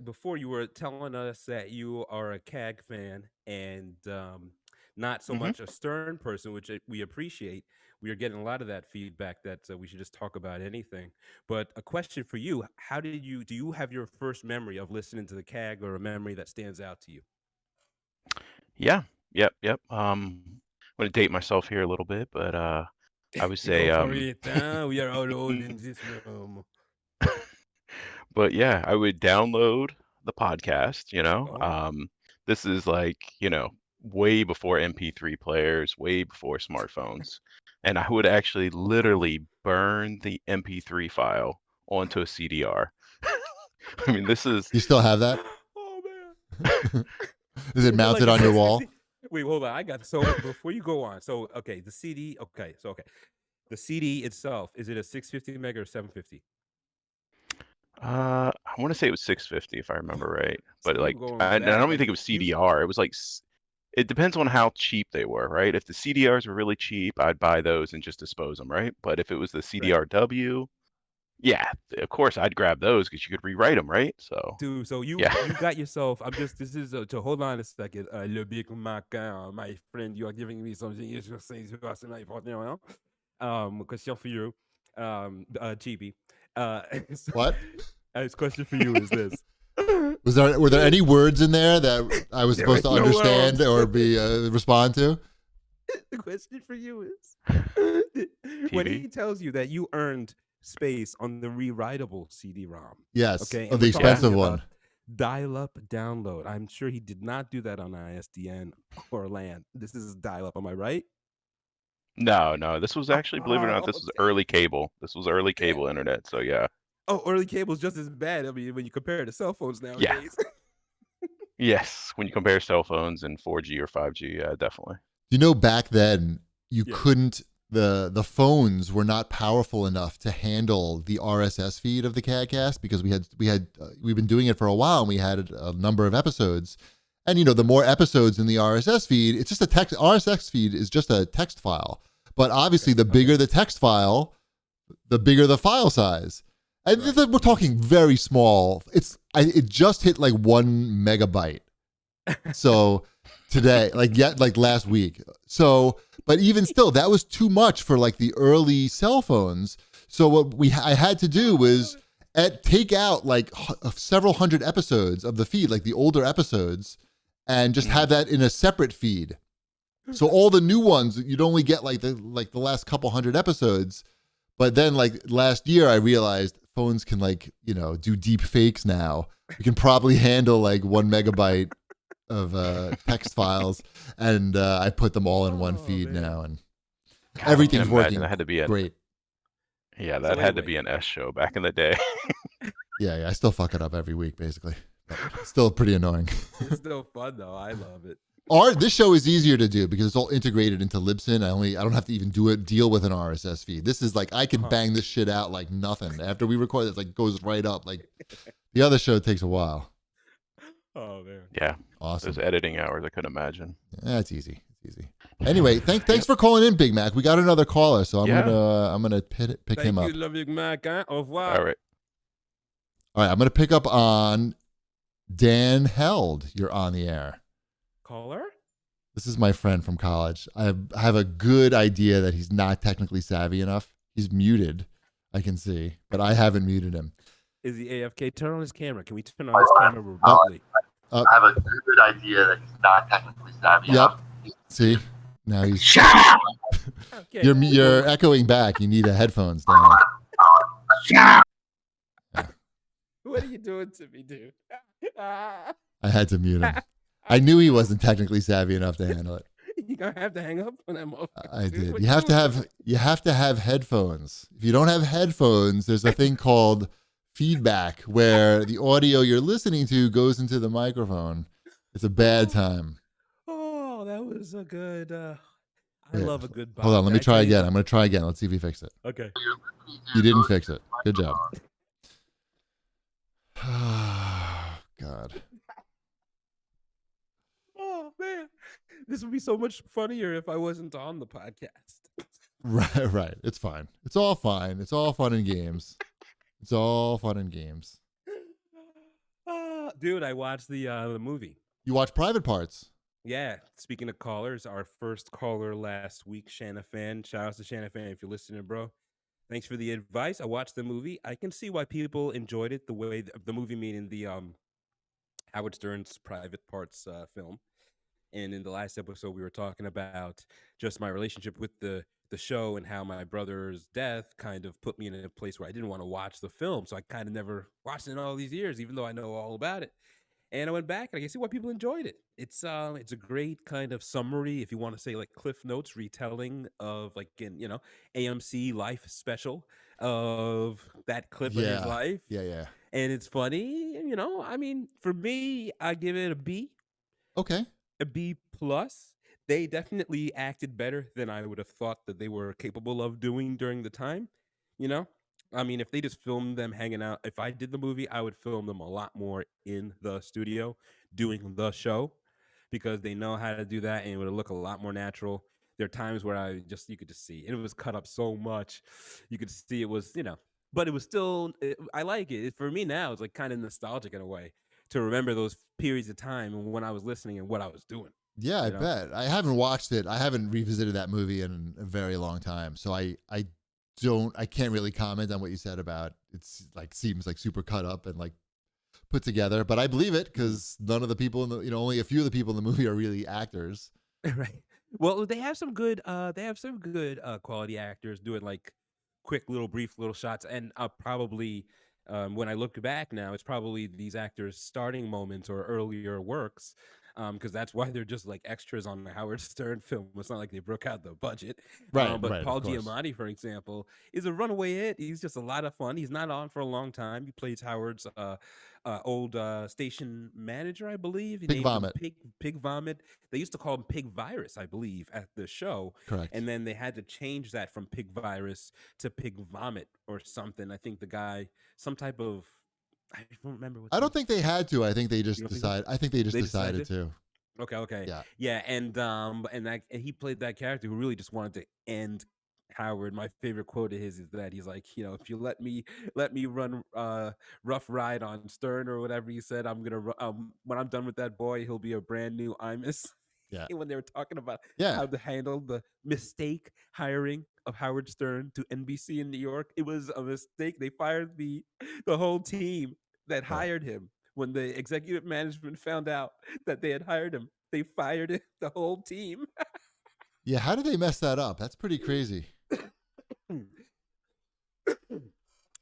before you were telling us that you are a CAG fan and not so much a Stern person, which we appreciate. We are getting a lot of that feedback that we should just talk about anything. But a question for you: do you have your first memory of listening to the CAG, or a memory that stands out to you? Yeah. Yep. I'm gonna date myself here a little bit, but I would say We are all old in this room. but yeah, I would download the podcast, Oh. This is like, way before MP3 players, way before smartphones. And I would actually literally burn the MP3 file onto a CDR. I mean, this is You still have that? Oh man. Is it Is it like mounted a on your 650? wall? Wait, hold on. I got so before you go on. So okay, the CD. Okay. The CD itself, is it a 650 meg or 750? I want to say it was 650 if I remember right, but So you like going I don't back even like think it was you CDR. It was like it depends on how cheap they were, right? If the CDRs were really cheap, I'd buy those and just dispose them, right? But if it was the right. CDRW, yeah, of course I'd grab those because you could rewrite them, right? So Dude, so yeah, you got yourself. I'm just this is to hold on a second. Le big matin, my friend, you are giving me something. You just say question for you, Cheapy. So, What? his question for you is this: Were there any words in there that I was There supposed is to no understand words. or be respond to? The question for you is: when TV. he tells you that you earned space on the rewritable CD-ROM, Yes, okay, of and the we're Yeah. talking expensive about one. dial-up download. I'm sure he did not do that on ISDN or LAN. This is dial-up. Am I right? No, no, this was actually, believe it or not, Oh this was damn! early cable. This was early Damn. cable internet. So yeah, Oh, early cable's just as bad. I mean, when you compare it to cell phones yeah, nowadays. yes. When you compare cell phones and 4G or 5G, yeah, definitely. You know, back then you Yeah. couldn't. The phones were not powerful enough to handle the RSS feed of the CADcast because we've been doing it for a while and we had a number of episodes. And the more episodes in the RSS feed, it's just a text. RSS feed is just a text file. But obviously, the Okay. bigger the text file, the bigger the file size. And Right. we're talking very small. It just hit like 1 megabyte. So today, like last week. So, but even still, that was too much for like the early cell phones. So I had to do was take out like several hundred episodes of the feed, like the older episodes, and just Mhm. have that in a separate feed. So all the new ones, you'd only get like the last couple hundred episodes. But then like last year, I realized phones can do deep fakes now. We can probably handle like 1 megabyte of text files, and I put them all in one Oh feed man. now, and God, I can everything's imagine working that had to be great. that So had to anyway, be an S show back in the day. Yeah, I still fuck it up every week, basically. But it's still pretty annoying. it's still fun though. I love it. This show is easier to do because it's all integrated into Libsyn. I don't have to even deal with an RSS feed. This is like I can Uh-huh. bang this shit out like nothing. After we record, it's like goes right up. Like the other show takes a while. Oh man. Yeah, those Awesome. editing hours, I couldn't imagine. That's easy. It's easy. Anyway, thanks Yep. for calling in, Big Mac. We got another caller, so Yeah. I'm gonna pick him Thank you, up. Le Big Mac. Hein? Au revoir. All right. All right, I'm gonna pick up on Dan Held. You're on the air. Caller? This is my friend from college. I have a good idea that he's not technically savvy enough. He's muted, I can see, but I haven't muted him. Is he AFK? Turn on his camera. Can we turn on his camera remotely? I have a good idea that he's not technically savvy enough. See, now he's Shut up! Okay. you're echoing back. You need a headphones, Dan. Shut up! What are you doing to me, dude? I had to mute him. I knew he wasn't technically savvy enough to handle it. You're gonna have to hang up on that motherfucker. I dude. did. What You have to doing have me? headphones. If you don't have headphones, there's a thing called feedback where the audio you're listening to goes into the microphone. It's a bad time. Oh, that was a good. I Wait, love a good. Hold on, let me try Actually, again. I'm going to try again. Let's see if he fixed it. Okay. You didn't fix it. Good job. Oh, God. Oh man, this would be so much funnier if I wasn't on the podcast. Right. It's fine. It's all fine. It's all fun and games. It's all fun and games. Dude, I watched the movie. You watch Private Parts. Yeah. Speaking of callers, our first caller last week, Shanna Fan. Shout out to Shanna Fan if you're listening, bro. Thanks for the advice. I watched the movie. I can see why people enjoyed it. The way the movie, meaning the Howard Stern's Private Parts film. And in the last episode, we were talking about just my relationship with the show and how my brother's death kind of put me in a place where I didn't want to watch the film. So I kind of never watched it in all these years, even though I know all about it. And I went back and I can see why people enjoyed it. It's a great kind of summary, if you want to say like Cliff Notes retelling of like in AMC Life special of that clip of his Yeah. life. Yeah. And it's funny, I mean, for me, I give it Okay. a B plus. They definitely acted better than I would have thought that they were capable of doing during the time. You know, I mean, if they just filmed them hanging out, if I did the movie, I would film them a lot more in the studio doing the show because they know how to do that and it would look a lot more natural. There are times where you could just see it was cut up so much, you could see it was but it was still. I like it. For me now, it's like kind of nostalgic in a way to remember those periods of time and when I was listening and what I was doing. Yeah, I bet. I haven't watched it. I haven't revisited that movie in a very long time. So I can't really comment on what you said about it's like seems like super cut up and like put together, but I believe it because none of the people in the only a few of the people in the movie are really actors. Right. Well, they have some good quality actors doing like quick little brief little shots and probably when I look back now it's probably these actors starting moments or earlier works because that's why they're just like extras on the Howard Stern film. It's not like they broke out the budget. Right, But right, of Paul course. Giamatti, for example, is a runaway hit. He's just a lot of fun. He's not on for a long time. He plays Howard's old station manager, I believe. He Pig named him Vomit. Pig Vomit. They used to call him Pig Virus, I believe, at the show. Correct. And then they had to change that from Pig Virus to Pig Vomit or something. I think the guy, some type of, I don't remember what. I don't think they had to. I think they just You don't think so? decided. I think they just They decided decided? to. Okay. Yeah. Yeah, and he played that character who really just wanted to end Howard. My favorite quote of his is that he's like, if you let me run rough ride on Stern or whatever he said, I'm gonna when I'm done with that boy, he'll be a brand new Imus. Yeah. When they were talking about Yeah. how to handle the mistake hiring of Howard Stern to NBC in New York, it was a mistake. They fired the whole team that hired him. When the executive management found out that they had hired him, they fired him, the whole team. Yeah. How did they mess that up? That's pretty crazy.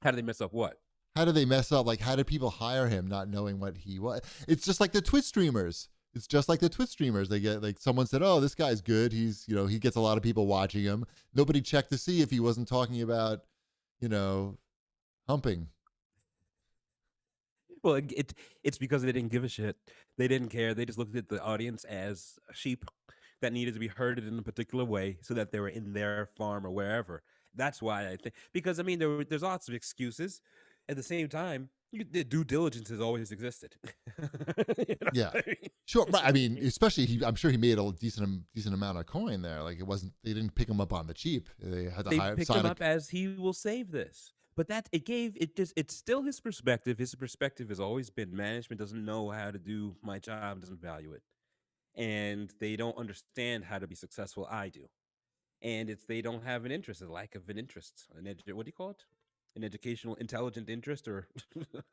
How did they mess up what? How did they mess up? Like, how did people hire him not knowing what he was? It's just like the Twitch streamers. They get like someone said, "Oh, this guy's good. He's he gets a lot of people watching him." Nobody checked to see if he wasn't talking about humping. Well, it's because they didn't give a shit. They didn't care. They just looked at the audience as sheep that needed to be herded in a particular way so that they were in their farm or wherever. That's why I think, because I mean, there's lots of excuses. At the same time, the due diligence has always existed. Yeah, what I mean? sure. Right. I mean, especially I'm sure he made a decent amount of coin there. Like they didn't pick him up on the cheap. They had to They picked him up as he will save this. But it's still his perspective. His perspective has always been management doesn't know how to do my job, doesn't value it. And they don't understand how to be successful. I do. And they don't have an interest, a lack of an interest. What do you call it? An educational, intelligent interest, or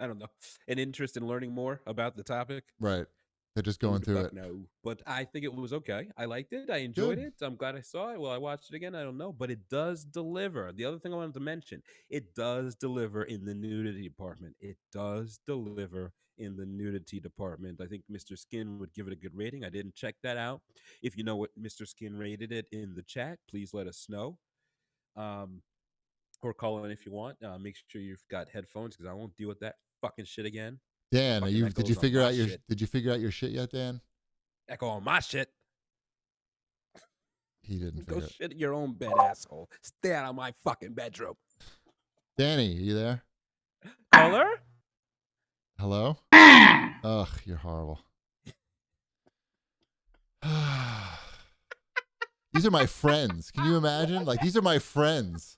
I don't know, an interest in learning more about the topic. Right. They're just going through it. No, but I think it was okay. I liked it. I enjoyed Good. it. I'm glad I saw it. Well, I watched it again. I don't know, but it does deliver. The other thing I wanted to mention, it does deliver in the nudity department. It does deliver in the nudity department. I think Mr. Skin would give it a good rating. I didn't check that out. If you know what Mr. Skin rated it in the chat, please let us know. Or call in if you want. Make sure you've got headphones because I won't deal with that fucking shit again. Dan, did you figure out your shit yet, Dan? Echo on my shit. He didn't Go figure it. shit in your own bed, asshole. Stay out of my fucking bedroom. Danny, are you there? Caller? Hello? Ugh, you're horrible. These are my friends. Can you imagine? Like, these are my friends.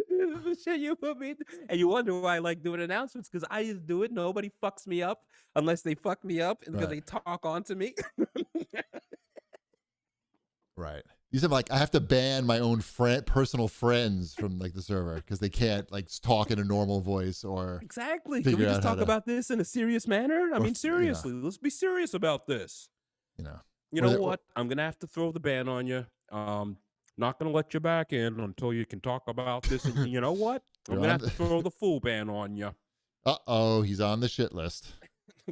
The shit you put me and you wonder why I like doing announcements because I just do it. Nobody fucks me up unless they fuck me up because they talk on to me. Right. These are like I have to ban my own personal friends from like the server because they can't like talk in a normal voice or exactly. Can we just talk about this in a serious manner? I mean, seriously, let's be serious about this. You know what? I'm gonna have to throw the ban on you. Not gonna let you back in until you can talk about this. And you know what? I'm gonna have to throw the full ban on you. Uh-oh, he's on the shit list.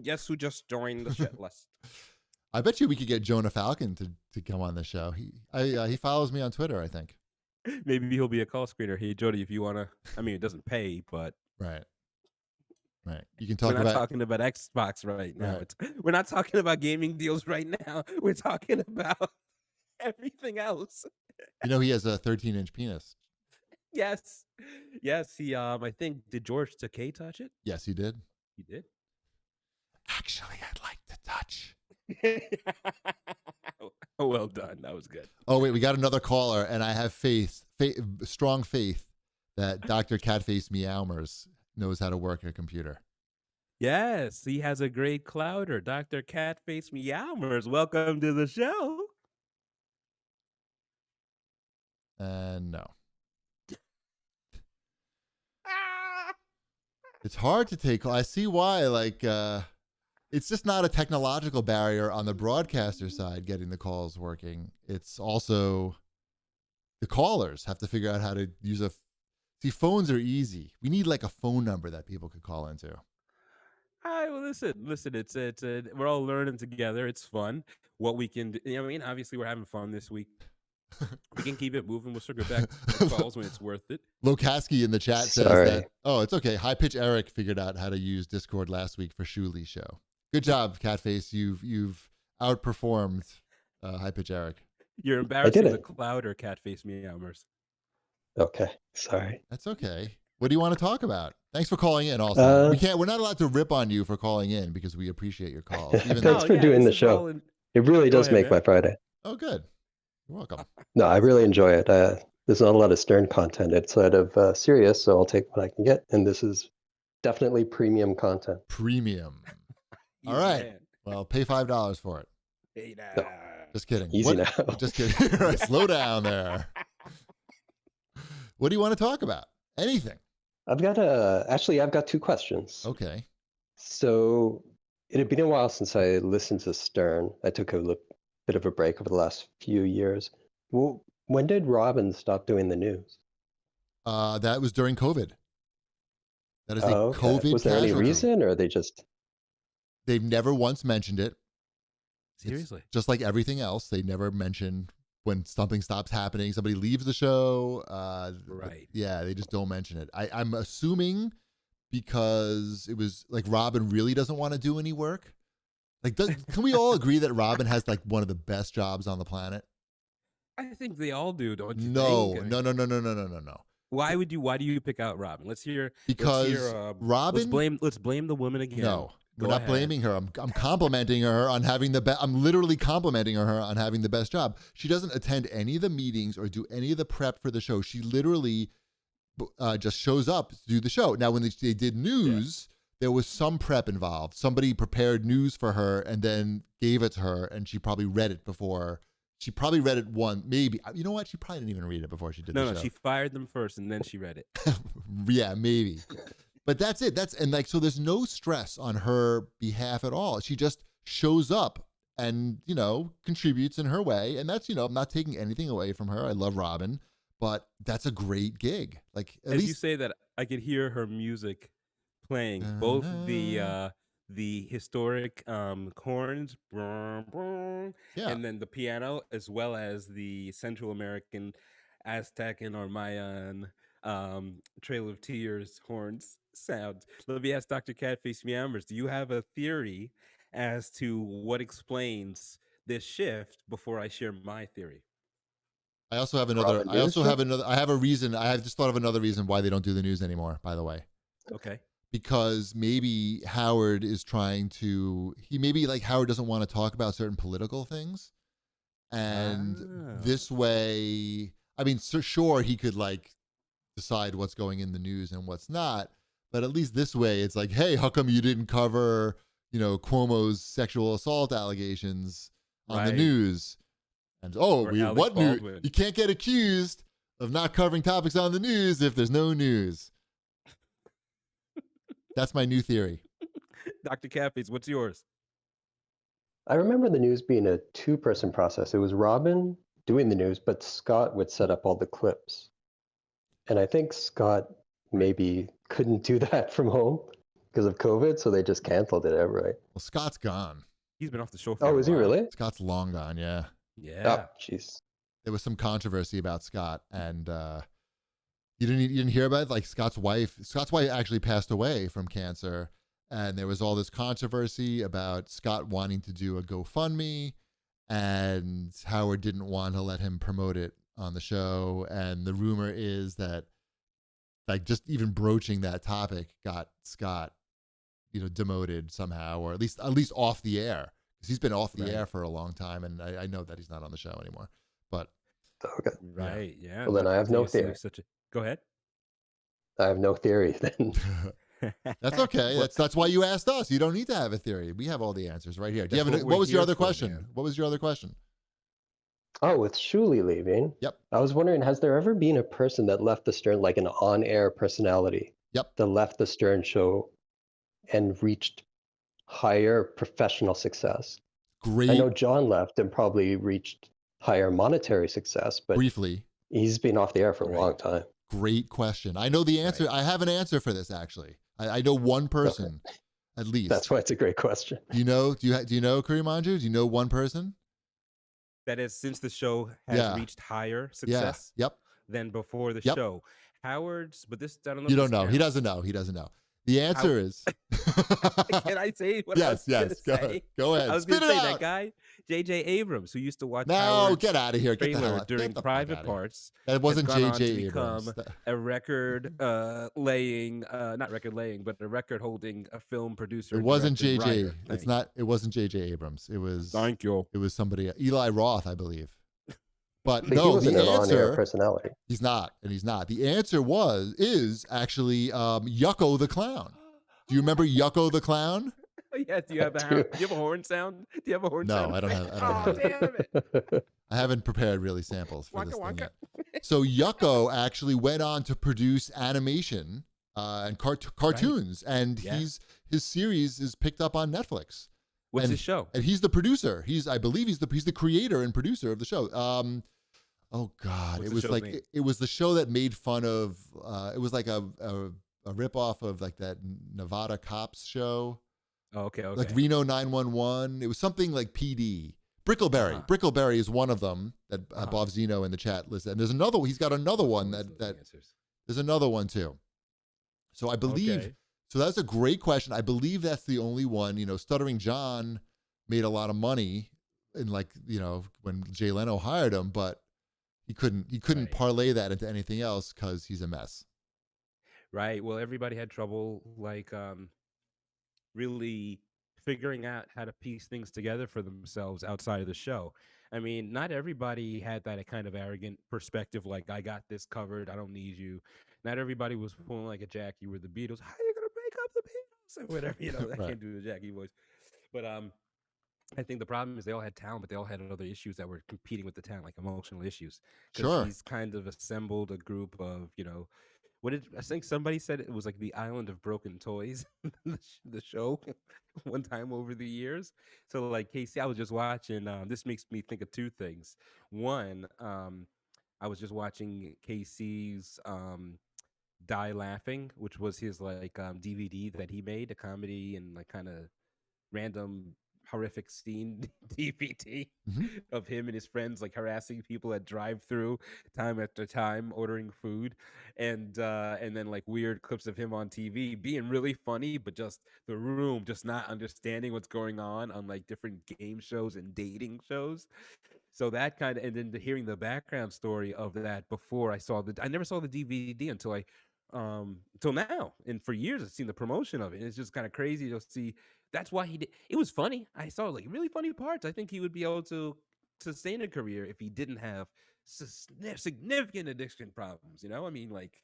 Guess who just joined the shit list? I bet you we could get Jonah Falcon to come on the show. He follows me on Twitter, I think. Maybe he'll be a call screener. Hey, Jody, if you want to, I mean, it doesn't pay, but Right. You can we're talk not about talking about Xbox right now. Right. We're not talking about gaming deals right now. We're talking about everything else. he has a 13-inch penis. Yes. He I think, did George Takei touch it? Yes, he did. He did. Actually, I'd like to touch. Well done. That was good. Oh wait, we got another caller, and I have strong faith that Dr. Catface Meowmers knows how to work a computer. Yes, he has a great clouder. Dr. Catface Meowmers, welcome to the show. No. It's hard to take. I see why. It's just not a technological barrier on the broadcaster side getting the calls working. It's also the callers have to figure out how to use See, phones are easy. We need like a phone number that people could call into. All right, well, listen. It's we're all learning together. It's fun. What we can do, I mean, obviously we're having fun this week. We can keep it moving. We'll circle back to calls when it's worth it. Lokaski in the chat says that. Oh, it's okay. High Pitch Eric figured out how to use Discord last week for Shuli's show. Good job, Catface. You've outperformed High Pitch Eric. You're embarrassing the clouder, Catface Meowmers. Okay, sorry. That's okay. What do you want to talk about? Thanks for calling in. Also, we're not allowed to rip on you for calling in because we appreciate your calls. Thanks for doing the show. It really does make my Friday. Oh, good. You're welcome. No, I really enjoy it. There's not a lot of Stern content outside of Sirius, so I'll take what I can get. And this is definitely premium content. Premium. All right. Man. Well, pay $5 for it. Hey now. No. Just kidding. Easy now. Just kidding. Right, slow down there. What do you want to talk about? Anything. I've got two questions. Okay. So it had been a while since I listened to Stern. I took a bit of a break over the last few years. Well, when did Robin stop doing the news? That was during COVID. That is a COVID. Was there any reason, or they just? They've never once mentioned it. Seriously, it's just like everything else, they never mention when something stops happening. Somebody leaves the show. Right. Yeah, they just don't mention it. I'm assuming because it was like Robin really doesn't want to do any work. Like, can we all agree that Robin has like one of the best jobs on the planet? I think they all do, don't you? No. Why do you pick out Robin? Let's hear. Because Robin. Let's blame the woman again. No, we're not blaming her. I'm complimenting her on having the best. I'm literally complimenting her on having the best job. She doesn't attend any of the meetings or do any of the prep for the show. She literally just shows up to do the show. Now, when they did news, there was some prep involved. Somebody prepared news for her and then gave it to her, and she probably read it before. She probably read it one, maybe. You know what? She probably didn't even read it before she did the show. No, she fired them first and then she read it. Yeah, maybe. But that's it. So there's no stress on her behalf at all. She just shows up and, contributes in her way. And that's, I'm not taking anything away from her. I love Robin, but that's a great gig. Like, at least you say that, I could hear her music playing, both the historic horns, and then the piano, as well as the Central American, Aztec, and Mayan Trail of Tears horns sound. Let me ask Dr. Catface Meowmers, do you have a theory as to what explains this shift before I share my theory? I also have another. I have a reason. I have just thought of another reason why they don't do the news anymore, by the way. Okay. Because maybe Howard is Howard doesn't want to talk about certain political things. And this way, I mean, sure, he could decide what's going in the news and what's not. But at least this way, it's like, hey, how come you didn't cover, Cuomo's sexual assault allegations on the news? And what news? You can't get accused of not covering topics on the news if there's no news. That's my new theory. Dr. Catface, what's yours? I remember the news being a two-person process. It was Robin doing the news, but Scott would set up all the clips. And I think Scott maybe couldn't do that from home. because of COVID, so they just canceled it outright. Well, Scott's gone. He's been off the show for Oh, a is he while. really? Scott's long gone. Yeah. Yeah. Oh, jeez. There was some controversy about Scott, and you didn't hear about it? Like Scott's wife actually passed away from cancer, and there was all this controversy about Scott wanting to do a GoFundMe, and Howard didn't want to let him promote it on the show. And the rumor is that, like, just even broaching that topic got Scott, demoted somehow, or at least off the air, because he's been off the air for a long time, and I know that he's not on the show anymore. But Okay. Right. Yeah. Well, then I have no theory. Go ahead. I have no theory then. that's okay. Well, That's why you asked us. You don't need to have a theory. We have all the answers right here. Do you That's have what what we're was your here other for, question? man. What was your other question? Oh, with Shuli leaving. Yep. I was wondering, has there ever been a person that left the Stern, like an on-air personality, Yep. that left the Stern show and reached higher professional success? Great. I know John left and probably reached higher monetary success, but Briefly. he's been off the air for a Right. long time. Great question. I know the answer. Right. I have an answer for this, actually. I know one person, at least. That's why it's a great question. Do you know Kurimanju? Do you know one person? That is, since the show has reached higher success Yep. than before the Yep. show. Howard's, but this, I don't know. You if don't this know. He counts. doesn't know. He doesn't know. The answer is. Can I say what I was Yes. gonna say? Go ahead. I was Spit going to it say out. that guy, J.J. Abrams, who used to watch No, Howard's get out of here. Get the hell trailer out. during Get the fuck private outta here. parts. That wasn't gone on to J.J. Abrams. become a record laying, not record laying, but a record holding a film producer. It wasn't director, J.J. writer. It's not. It wasn't J.J. Abrams. It was. Thank you. It was somebody. Eli Roth, I believe. But But he no, wasn't the an on-air answer. personality. He's not, and he's not. The answer is actually Yucko the Clown. Do you remember Yucko the Clown? Yes, do you have do you have a horn sound? Do you have a horn No, sound? I don't have. Oh, damn it. I haven't prepared really samples for this Waka thing waka. yet. So Yucko actually went on to produce animation and cartoons, and Yeah. his series is picked up on Netflix. What's And- his show? And he's the producer. I believe he's the creator and producer of the show. Oh God, What's it the was show's like name? it was the show that made fun of. It was like a ripoff of like that Nevada cops show, Oh, okay. like Reno 911. It was something like PD. Brickleberry. Uh-huh. Brickleberry is one of them that Bob Zeno in the chat listed. And there's another. He's got another one that there's another one too. So I believe. Okay. So that's a great question. I believe that's the only one. Stuttering John made a lot of money in when Jay Leno hired him, but he couldn't Right. parlay that into anything else because he's a mess. Right. Well, everybody had trouble really figuring out how to piece things together for themselves outside of the show. I mean, not everybody had that kind of arrogant perspective, like, I got this covered, I don't need you. Not everybody was pulling like a Jackie with the Beatles. How are you gonna break up the Beatles? Or whatever, I Right. can't do the Jackie voice. But I think the problem is they all had talent, but they all had other issues that were competing with the talent, like emotional issues. 'Cause Sure. he's kind of assembled a group of, what did I think somebody said it was like the island of broken toys, the show, one time over the years. So like Casey, I was just watching. This makes me think of two things. One, I was just watching Casey's Die Laughing, which was his like DVD that he made, a comedy and like kind of random horrific scene DVD Mhm. of him and his friends like harassing people at drive-through time after time, ordering food, and then like weird clips of him on TV being really funny, but just the room just not understanding what's going on like different game shows and dating shows. So that kind of, and then hearing the background story of that before I never saw the DVD until now, and for years I've seen the promotion of it, and it's just kind of crazy to see. That's why he did it. Was funny. I saw like really funny parts. I think he would be able to sustain a career if he didn't have significant addiction problems, I mean, like,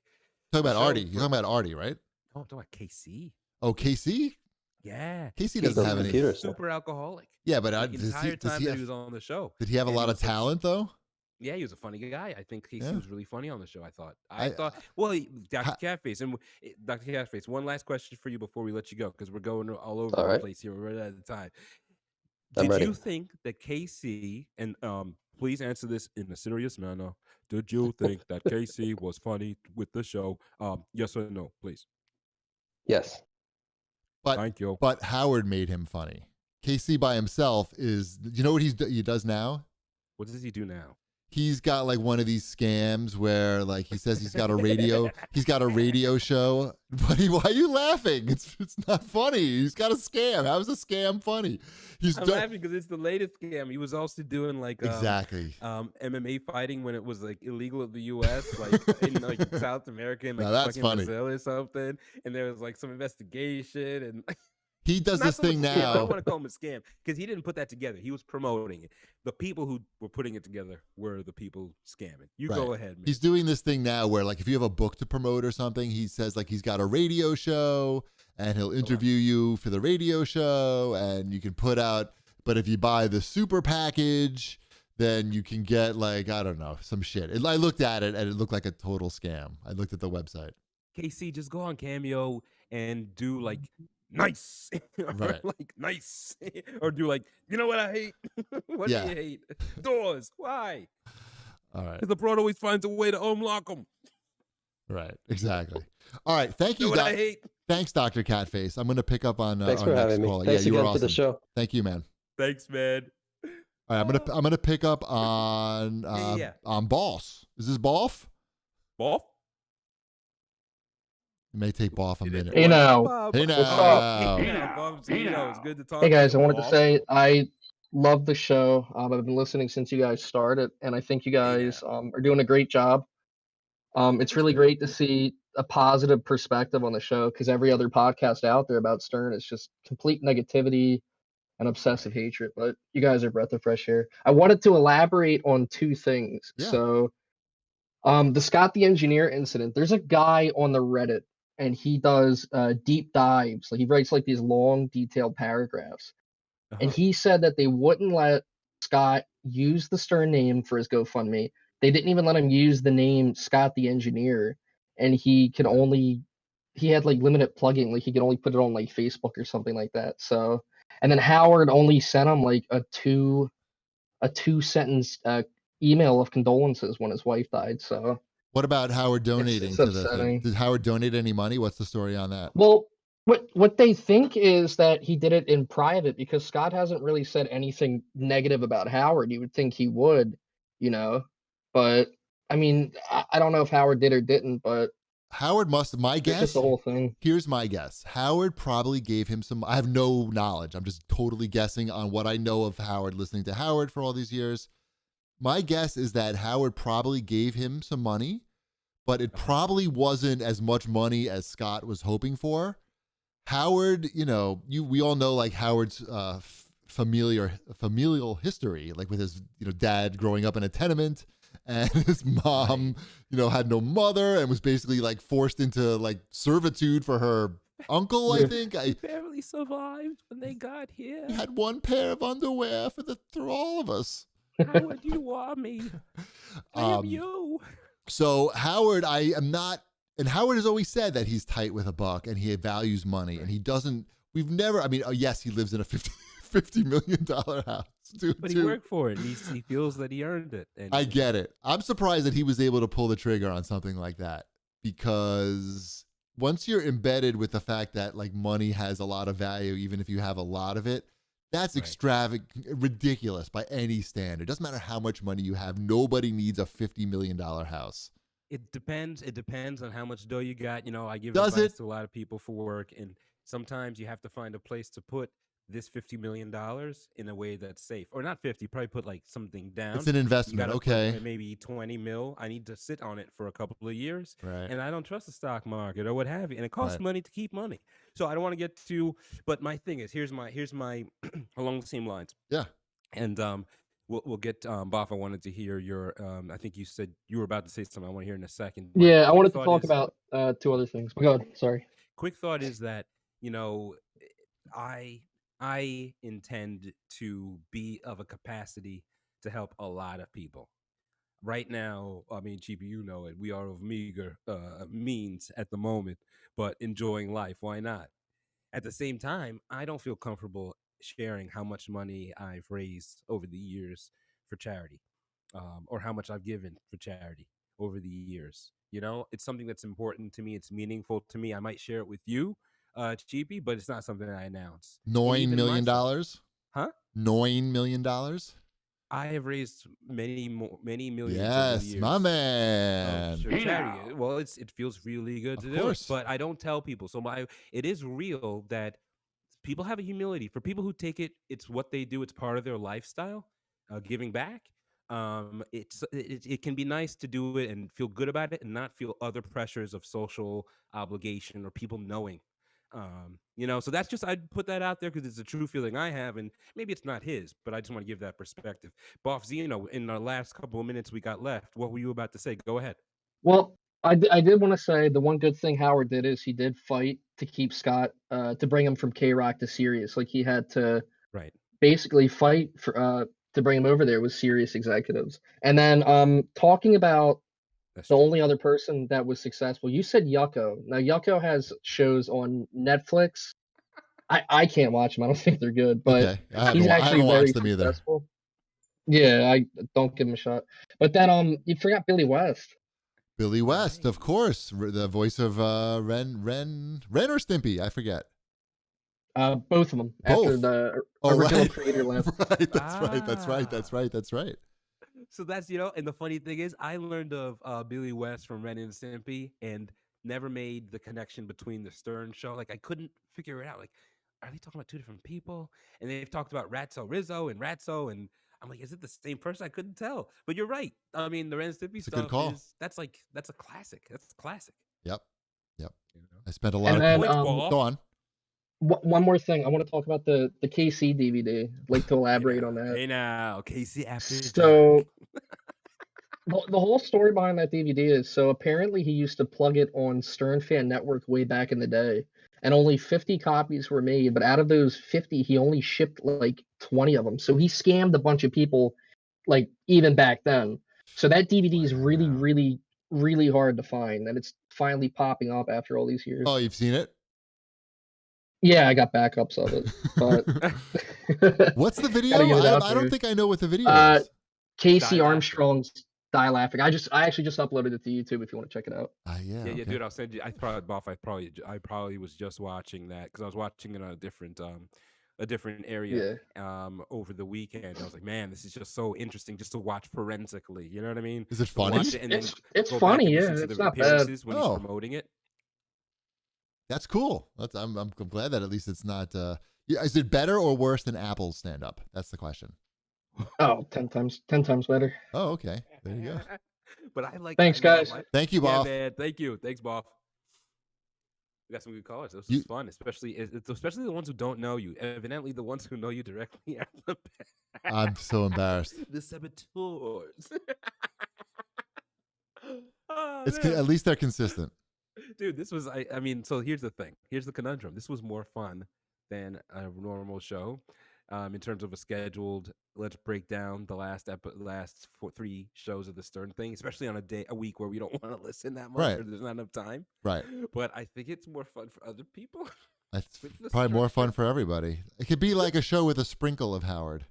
Talking about show Artie. for- You're talking about Artie, right? oh, I'm talking about KC. Oh, KC? Yeah, Casey doesn't Those have any. computers. super alcoholic Yeah, but the entire time that he was on the show. did he have a and lot he of was, like, talent though? Yeah, he was a funny guy. I think Casey Yeah. was really funny on the show. I thought. I- Well, Dr. Catface, and Dr. Catface. One last question for you before we let you go, because we're going all over All the right. place here. We're right out of time. I'm Did ready. you think that Casey, and please answer this in a serious manner, did you think that Casey was funny with the show? Yes or no, please. Yes. Thank you. But Howard made him funny. KC by himself is, you know what he does now? What does he do now? He's got like one of these scams where like he says he's got a radio show. But why are you laughing? It's not funny. He's got a scam. How is a scam funny? I'm laughing because it's the latest scam. He was also doing like exactly MMA fighting when it was like illegal in the U.S., like in like South America and like that's fucking funny. Brazil or something. And there was like some investigation and. He does this thing now. I don't want to call him a scam because he didn't put that together. He was promoting it. The people who were putting it together were the people scamming. You go ahead, man. He's doing this thing now where like if you have a book to promote or something, he says like he's got a radio show and he'll interview you for the radio show and you can put out, but if you buy the super package, then you can get like, I don't know, some shit. I looked at it and it looked like a total scam. I looked at the website. KC, just go on Cameo and do like nice, right? Like nice, or do like, you know what I hate? What do you hate? Doors. Why? All right. Because the broad always finds a way to unlock them. Right. Exactly. All right. Thank you. What I hate. Thanks, Dr. Catface. I'm going to pick up on. Thanks for having me. Thanks you again were awesome. for the show. Thank you, man. Thanks, man. All right. I'm gonna pick up on on Boss. Is this Boff? Boff? It may take Boff a minute. Hey now. Hey now. What's up? It's good to talk. Hey guys, I wanted to say I love the show. I've been listening since you guys started, and I think you guys are doing a great job. It's really great to see a positive perspective on the show because every other podcast out there about Stern is just complete negativity and obsessive hatred. But you guys are a breath of fresh air. I wanted to elaborate on two things. Yeah. So, the Scott the Engineer incident. There's a guy on the Reddit, and he does deep dives. Like he writes like these long, detailed paragraphs. And he said that they wouldn't let Scott use the Stern name for his GoFundMe. They didn't even let him use the name Scott the Engineer, and he had like limited plugging, like he could only put it on like Facebook or something like that. So, and then Howard only sent him like a two sentence email of condolences when his wife died. So, what about Howard donating it's to the thing? upsetting. Did Howard donate any money? What's the story on that? Well, what they think is that he did it in private because Scott hasn't really said anything negative about Howard. You would think he would, but I mean, I don't know if Howard did or didn't, but Howard must. My guess. Just the whole thing. Here's my guess. Howard probably gave him some. I have no knowledge. I'm just totally guessing on what I know of Howard. Listening to Howard for all these years, my guess is that Howard probably gave him some money, but it probably wasn't as much money as Scott was hoping for. Howard, we all know like Howard's familial history, like with his dad growing up in a tenement, and his mom, had no mother and was basically like forced into like servitude for her uncle. I think He barely survived when they got here. He had one pair of underwear for all of us. Howard, you are me. I am you. So Howard, I am not. And Howard has always said that he's tight with a buck and he values money and he doesn't. We've never. I mean, yes, he lives in a $50 million house, but he worked for it. He feels that he earned it. And I get it. I'm surprised that he was able to pull the trigger on something like that because once you're embedded with the fact that like money has a lot of value, even if you have a lot of it, that's extravagant, ridiculous by any standard. Doesn't matter how much money you have. Nobody needs a $50 million house. It depends. It depends on how much dough you got. I give advice to a lot of people for work, and sometimes you have to find a place to put this $50 million in a way that's safe, or not 50. Probably put like something down. It's an investment, okay? Maybe 20 mil. I need to sit on it for a couple of years, right? And I don't trust the stock market or what have you, and it costs money to keep money. So I don't want to get too. But my thing is, here's my along the same lines. Yeah, and We'll get Boff. I wanted to hear your. I think you said you were about to say something. I want to hear in a second. Yeah, I wanted to talk about two other things. But go ahead. Sorry. Quick thought is that I intend to be of a capacity to help a lot of people. Right now, I mean, Cheapy, you know it. We are of meager means at the moment, but enjoying life. Why not? At the same time, I don't feel comfortable sharing how much money I've raised over the years for charity, or how much I've given for charity over the years. It's something that's important to me. It's meaningful to me. I might share it with you, Cheapy, but it's not something I announce. $9 million? Huh? $9 million? I have raised many millions over the Yes, years. my Oh, man. sure, charity. Well, it feels really good to do course. it, but I don't tell people. So it is real that people have a humility. For people who take it, it's what they do. It's part of their lifestyle. Giving back. It can be nice to do it and feel good about it, and not feel other pressures of social obligation or people knowing. So that's just, I'd put that out there because it's a true feeling I have, and maybe it's not his, but I just want to give that perspective. Boff Zeno, in the last couple of minutes we got left, what were you about to say? Go ahead. Well, I did want to say the one good thing Howard did is he did fight to keep Scott, to bring him from K-Rock to Sirius. Like, he had to Right. basically fight for to bring him over there with Sirius executives. And then talking about That's the true. only other person that was successful, you said Yucko. Now, Yucko has shows on Netflix. I can't watch them. I don't think they're good, but Okay. I he's actually haven't very watched them either. successful. Yeah, I don't give him a shot. But then you forgot Billy West. Billy West, of Right. course, the voice of Ren or Stimpy, I forget. Both of them after Both. the Oh, original right. creator left. Right, that's right. So that's, and the funny thing is, I learned of Billy West from Ren and Stimpy, and never made the connection between the Stern show. Like, I couldn't figure it out. Like, are they talking about two different people? And they've talked about Ratso Rizzo and Ratso, and I'm like, is it the same person? I couldn't tell. But you're right. I mean, the Ren and Stimpy It's a good stuff call. that's a classic. That's classic. Yep. You I spent a lot And of then Points, time. Boff. Go on. one more thing, I want to talk about the KC DVD. I'd like to elaborate on that. Hey now, Casey after So dark. the whole story behind that DVD is, so apparently he used to plug it on Stern Fan Network way back in the day, and only 50 copies were made. But out of those 50, he only shipped like 20 of them. So he scammed a bunch of people, like, even back then. So that DVD is really, Wow. really, really hard to find, and it's finally popping up after all these years. Oh, you've seen it? Yeah, I got backups of it, but What's the video? Gotta get it out I don't there. think I know what the video Uh, is. Casey Die Laughing. Armstrong's Die Laughing. I actually just uploaded it to YouTube if you want to check it out. Yeah, Yeah, okay. dude. I'll send you. I probably was just watching that because I was watching it on a different area over the weekend. I was like, man, this is just so interesting just to watch forensically. You know what I mean? Is it To funny? watch it and then It's go funny, back and yeah. listen to It's the not bad. appearances when Oh. he's promoting it. That's cool. I'm glad that at least it's not. Is it better or worse than Apple's stand up? That's the question. Oh, 10 times better. Oh, okay. There you go. But I like. Thanks, I mean, guys. Thank you, Yeah, Boff. man. Thank you. Thanks, Boff. We got some good callers. This You- was fun, especially the ones who don't know you. Evidently, the ones who know you directly are the best. I'm so embarrassed. The saboteurs. Oh, It's man. at least they're consistent. Dude, this was I mean, so here's the thing. Here's the conundrum. This was more fun than a normal show. In terms of a scheduled, let's break down the last 3 shows of the Stern thing, especially on a week where we don't want to listen that much Right. or there's not enough time. Right. But I think it's more fun for other people. That's With the probably more fun structure. for everybody. It could be like a show with a sprinkle of Howard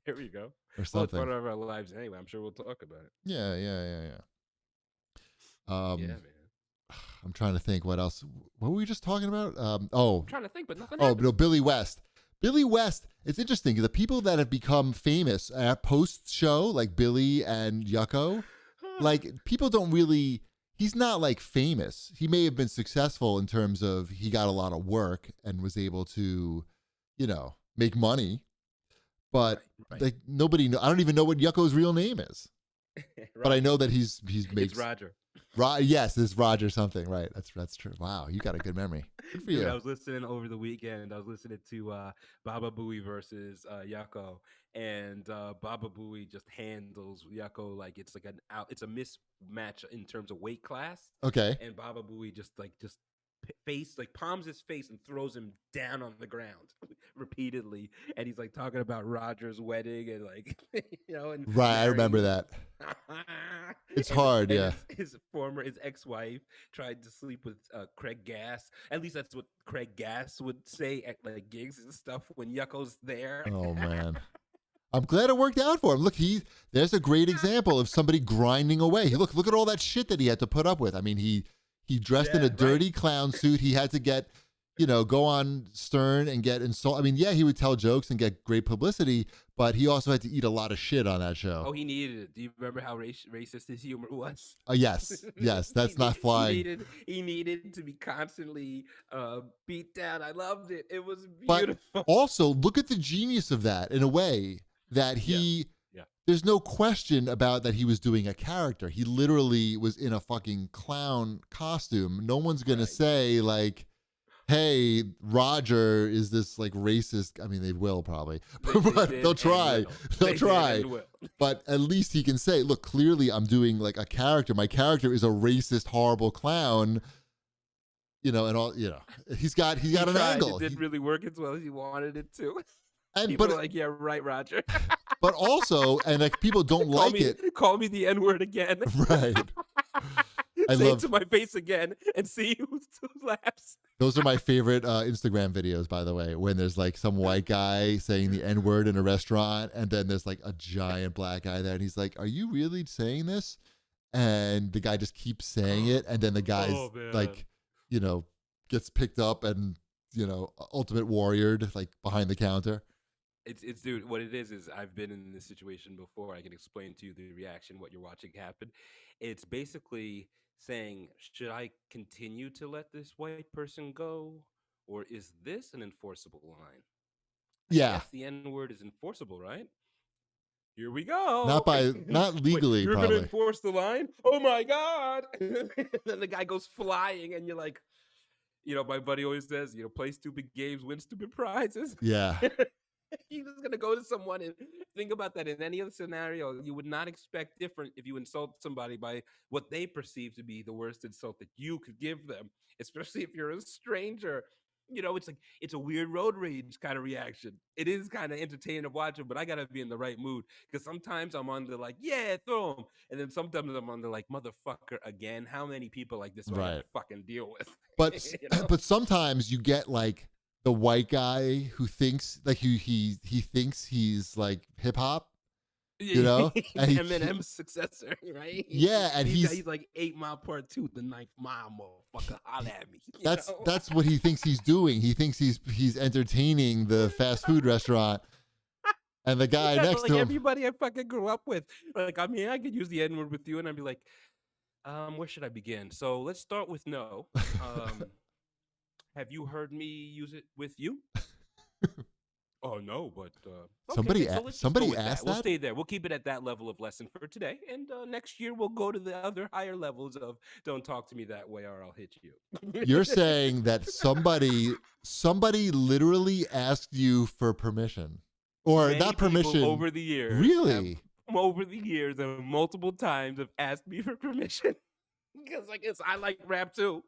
There we go. or Well, it's something. part of our lives anyway. I'm sure we'll talk about it. Yeah. Yeah, man. I'm trying to think what else. What were we just talking about? I'm trying to think, but nothing Oh, happened. no, Billy West. Billy West, it's interesting. The people that have become famous at post-show, like Billy and Yucko, like, people don't really, he's not, like, famous. He may have been successful in terms of he got a lot of work and was able to, make money. But, Right. like, nobody I don't even know what Yucko's real name is. But I know that he's makes It's Roger. Yes, it's Roger something, right? That's true. Wow, you got a good memory. Good for Dude, you. I was listening over the weekend. I was listening to Baba Booey versus Yucko, and Baba Booey just handles Yucko like it's like it's a mismatch in terms of weight class, Okay. and Baba Booey just palms his face and throws him down on the ground repeatedly, and he's like talking about Roger's wedding and like and Right, I remember marrying- that. It's hard, yeah. His ex-wife tried to sleep with Craig Gass. At least that's what Craig Gass would say at like gigs and stuff when Yucko's there. Oh man. I'm glad it worked out for him. Look, there's a great example of somebody grinding away. Look at all that shit that he had to put up with. I mean, he dressed in a Yeah, right. dirty clown suit. He had to get, go on Stern and get insult. I mean, yeah, he would tell jokes and get great publicity, but he also had to eat a lot of shit on that show. Oh, he needed it. Do you remember how racist his humor was? Yes, that's not flying. He needed to be constantly beat down. I loved it. It was But beautiful. also, look at the genius of that in a way that he. Yeah. There's no question about that he was doing a character. He literally was in a fucking clown costume. No one's gonna say like, hey, Roger is this like racist. I mean, they will probably, but they'll try. They'll try. But at least he can say, look, clearly I'm doing like a character. My character is a racist, horrible clown. And all, he's got an angle. It didn't really work as well as he wanted it to. And People are like, yeah, right, Roger. But also, and like people don't like it. Call me the N-word again. Right. Say it to my face again and see who laughs. Those are my favorite Instagram videos, by the way, when there's like some white guy saying the N-word in a restaurant, and then there's like a giant black guy there, and he's like, are you really saying this? And the guy just keeps saying it, and then the guy's like, gets picked up and, ultimate warriored, like behind the counter. It's dude, what it is I've been in this situation before. I can explain to you the reaction, what you're watching happen. It's basically saying, should I continue to let this white person go? Or is this an enforceable line? Yeah. The N-word is enforceable, right? Here we go. Not legally. Wait, you're probably gonna enforce the line? Oh my God. Then the guy goes flying and you're like, my buddy always says, play stupid games, win stupid prizes. Yeah. He's just gonna go to someone and think about that. In any other scenario, you would not expect different if you insult somebody by what they perceive to be the worst insult that you could give them, especially if you're a stranger. It's like it's a weird road rage kind of reaction. It is kind of entertaining to watch it, but I gotta be in the right mood because sometimes I'm on the like, yeah, throw him, and then sometimes I'm on the like, motherfucker again. How many people like this do I have to fucking deal with? But but sometimes you get like the white guy who thinks like he thinks he's like hip hop, and Eminem's successor, right? Yeah, and he's like 8 Mile Part 2, the 9th mile, motherfucker, holla at me. That's what he thinks he's doing. He thinks he's entertaining the fast food restaurant. And the guy next to him, everybody I fucking grew up with. Like, I mean, I could use the N-word with you, and I'd be like, where should I begin? So let's start with no. Have you heard me use it with you? Oh no, but somebody asked that. We'll stay there. We'll keep it at that level of lesson for today, and next year we'll go to the other higher levels of don't talk to me that way or I'll hit you. You're saying that somebody literally asked you for permission, or Many not permission over the years. Really, over the years, and multiple times have asked me for permission because I like rap too.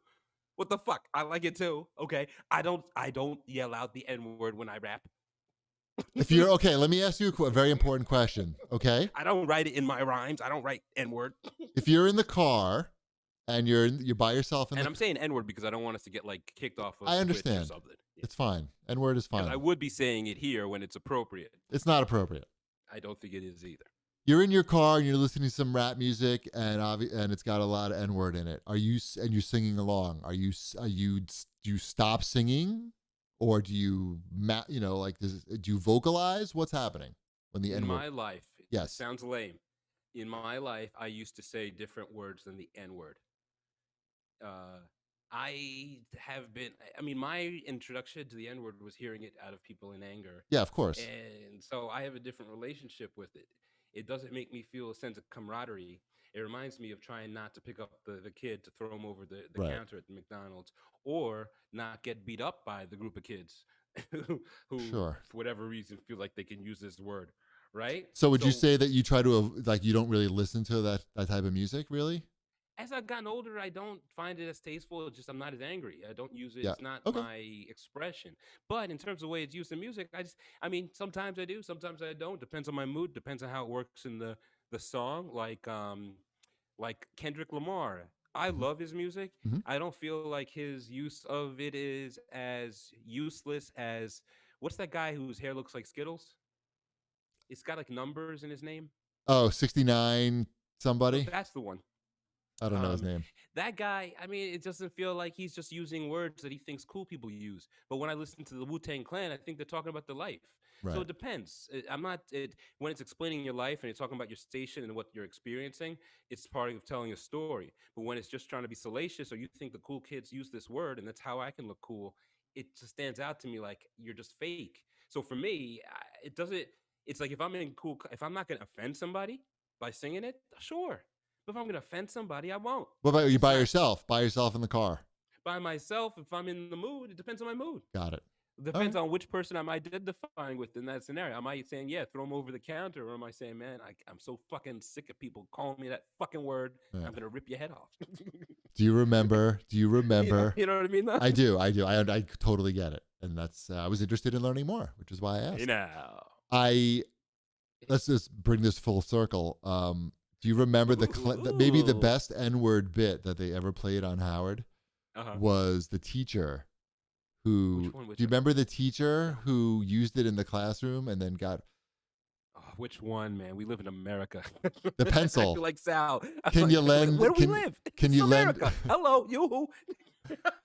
What the fuck? I like it too. Okay. I don't yell out the N-word when I rap. If you're okay, let me ask you a very important question. Okay. I don't write it in my rhymes. I don't write N-word. If you're in the car and you're by yourself, I'm saying N-word because I don't want us to get like kicked off of I understand. Twitch or something. It's fine. N-word is fine. I would be saying it here when it's appropriate. It's not appropriate. I don't think it is either. You're in your car and you're listening to some rap music and it's got a lot of N-word in it. Are you and you're singing along? Do you stop singing, or do you do you vocalize? What's happening when the N-word? In my life, yes, it sounds lame. In my life, I used to say different words than the N-word. My introduction to the N-word was hearing it out of people in anger. Yeah, of course. And so I have a different relationship with it. It doesn't make me feel a sense of camaraderie. It reminds me of trying not to pick up the kid to throw him over the counter at the McDonald's, or not get beat up by the group of kids who for whatever reason, feel like they can use this word, right? So would you say that you try to, you don't really listen to that type of music, really? As I've gotten older, I don't find it as tasteful. It's just I'm not as angry. I don't use it. Yeah. It's not my expression. But in terms of the way it's used in music, sometimes I do, sometimes I don't. Depends on my mood. Depends on how it works in the song. Like Kendrick Lamar. I love his music. Mm-hmm. I don't feel like his use of it is as useless as what's that guy whose hair looks like Skittles? It's got like numbers in his name. Oh, 69 somebody. Oh, that's the one. I don't know his name. That guy, I mean, it doesn't feel like he's just using words that he thinks cool people use. But when I listen to the Wu-Tang Clan, I think they're talking about the life. So Right. it depends. I'm not when it's explaining your life and you're talking about your station and what you're experiencing, it's part of telling a story. But when it's just trying to be salacious or you think the cool kids use this word and that's how I can look cool, it just stands out to me like you're just fake. So for me, it doesn't. It's like if I'm in cool, if I'm not going to offend somebody by singing it, sure. But if I'm going to offend somebody, I won't. What about you It's by not- yourself? By yourself in the car. By myself, if I'm in the mood, it depends on my mood. Got it. It depends on which person I'm identifying with in that scenario. Am I saying, yeah, throw them over the counter? Or am I saying, man, I'm so fucking sick of people calling me that fucking word. Yeah. I'm going to rip your head off. Do you remember? You know what I mean? Though? I do. I totally get it. And that's, I was interested in learning more, which is why I asked. You know. Let's just bring this full circle. Do you remember maybe the best N-word bit that they ever played on Howard was the teacher who, do you remember the teacher who used it in the classroom and then got, which one, man? We live in America. The pencil. I feel like Sal. Can you lend? Where do we live? Can It's you America. lend? Hello, you.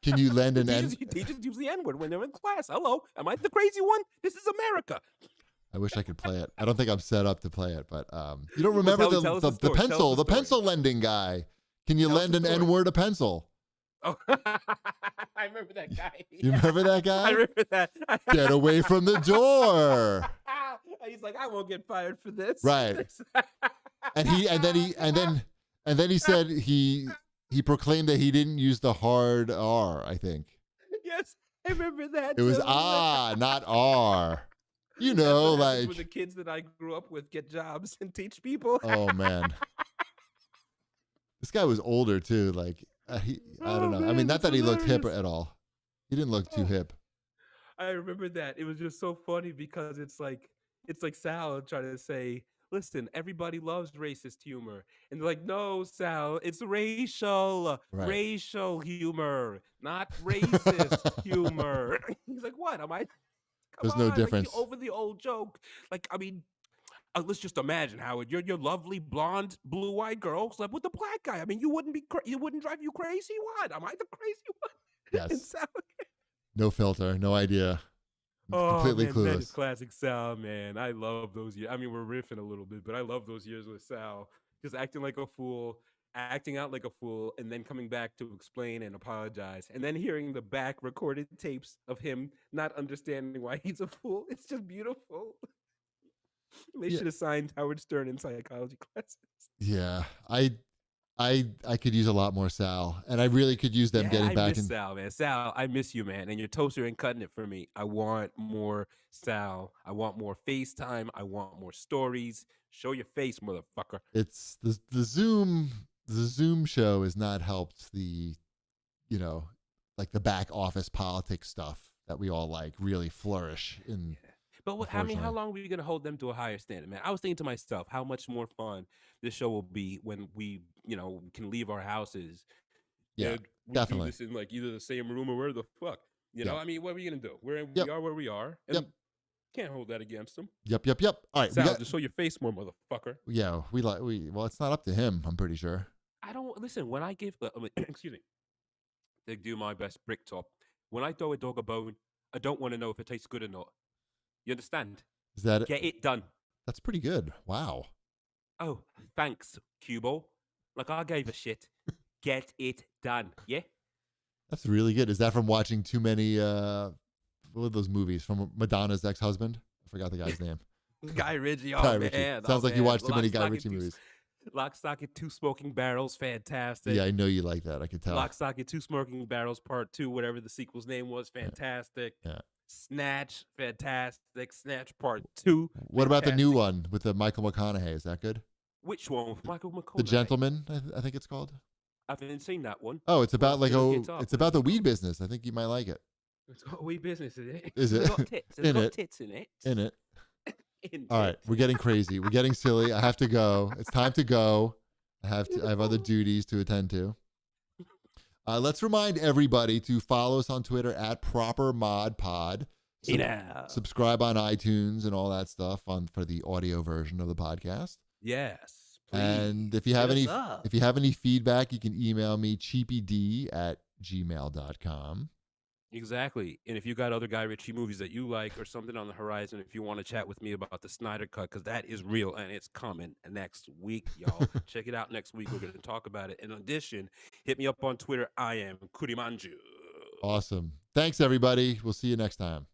Can you lend an N? Teachers use the N-word when they're in class. Hello, am I the crazy one? This is America. I wish I could play it. I don't think I'm set up to play it, but you don't remember the pencil, the pencil lending guy. Can you lend an N-word a pencil? Oh, I remember that guy. You remember that guy? I remember that. Get away from the door. He's like, I won't get fired for this. Right. And then he said he proclaimed that he didn't use the hard R, I think. Yes, I remember that. It was not R. You know, like with the kids that I grew up with get jobs and teach people. Oh man. This guy was older too. Like I don't know. Man, I mean, not that he looked hip hilarious. at all. He didn't look too hip. I remember that. It was just so funny because it's like Sal trying to say, listen, everybody loves racist humor. And they're like, no, Sal, it's racial humor, not racist humor. He's like, what? Am I? There's no difference. Like, over the old joke. Like, I mean, let's just imagine, Howard, you're lovely blonde, blue-eyed girl slept with a black guy. I mean, you wouldn't drive you crazy? What? Am I the crazy one? Yes. Sal, No filter, no idea. Completely man, clueless. That is classic Sal, man. I love those years. I mean, we're riffing a little bit, but I love those years with Sal. Just acting like a fool, acting out like a fool, and then coming back to explain and apologize. And then hearing the back recorded tapes of him not understanding why he's a fool. It's just beautiful. They should have signed Howard Stern in psychology classes. Yeah. I could use a lot more Sal, and I really could use them getting back in. Sal, man. Sal, I miss you, man. And your toaster ain't cutting it for me. I want more Sal. I want more FaceTime. I want more stories. Show your face, motherfucker. It's the Zoom show has not helped the, like the back office politics stuff that we all like really flourish in. Yeah. But I mean, how long are we going to hold them to a higher standard, man? I was thinking to myself, how much more fun this show will be when we, can leave our houses. Yeah, we definitely. Do this in like either the same room or where the fuck. You know, I mean, what are we going to do? We are where we are. And can't hold that against them. Yep. All right. Sal, just show your face more, motherfucker. Yeah, well, it's not up to him, I'm pretty sure. I don't, listen, when I give, excuse me, to do my best brick top, when I throw a dog a bone, I don't want to know if it tastes good or not. You understand? Is that Get it done? That's pretty good. Wow. Oh, thanks, Cubo. Like I gave a shit. Get it done. Yeah. That's really good. Is that from watching too many? What were those movies from Madonna's ex-husband? I forgot the guy's name. Guy Ritchie. Oh Guy man. Ritchie. Sounds like you watched too many Guy Ritchie movies. Lock, Stock, and Two Smoking Barrels, fantastic. Yeah, I know you like that. I could tell. Lock, Stock, and Two Smoking Barrels Part 2, whatever the sequel's name was, fantastic. Yeah. Snatch, fantastic. Snatch Part 2. What about the new one with the Michael McConaughey? Is that good? Which one with Michael McConaughey? The Gentleman, I think it's called. I haven't seen that one. Oh, it's about it's about the weed business. I think you might like it. It's got weed business in it. Is it? It's got tits. It's got tits in it. In it. All right, we're getting crazy. We're getting silly. I have to go. It's time to go. I have other duties to attend to. Let's remind everybody to follow us on Twitter at ProperModPod. Subscribe on iTunes and all that stuff for the audio version of the podcast. Yes, And Please. if you have Hit any us up. if you have any feedback, you can email me cheapyd@gmail.com. Exactly. And if you got other Guy Ritchie movies that you like or something on the horizon, if you want to chat with me about the Snyder Cut, because that is real and it's coming next week, y'all. Check it out next week. We're going to talk about it. In addition, hit me up on Twitter. I am Kurimanju. Awesome. Thanks, everybody. We'll see you next time.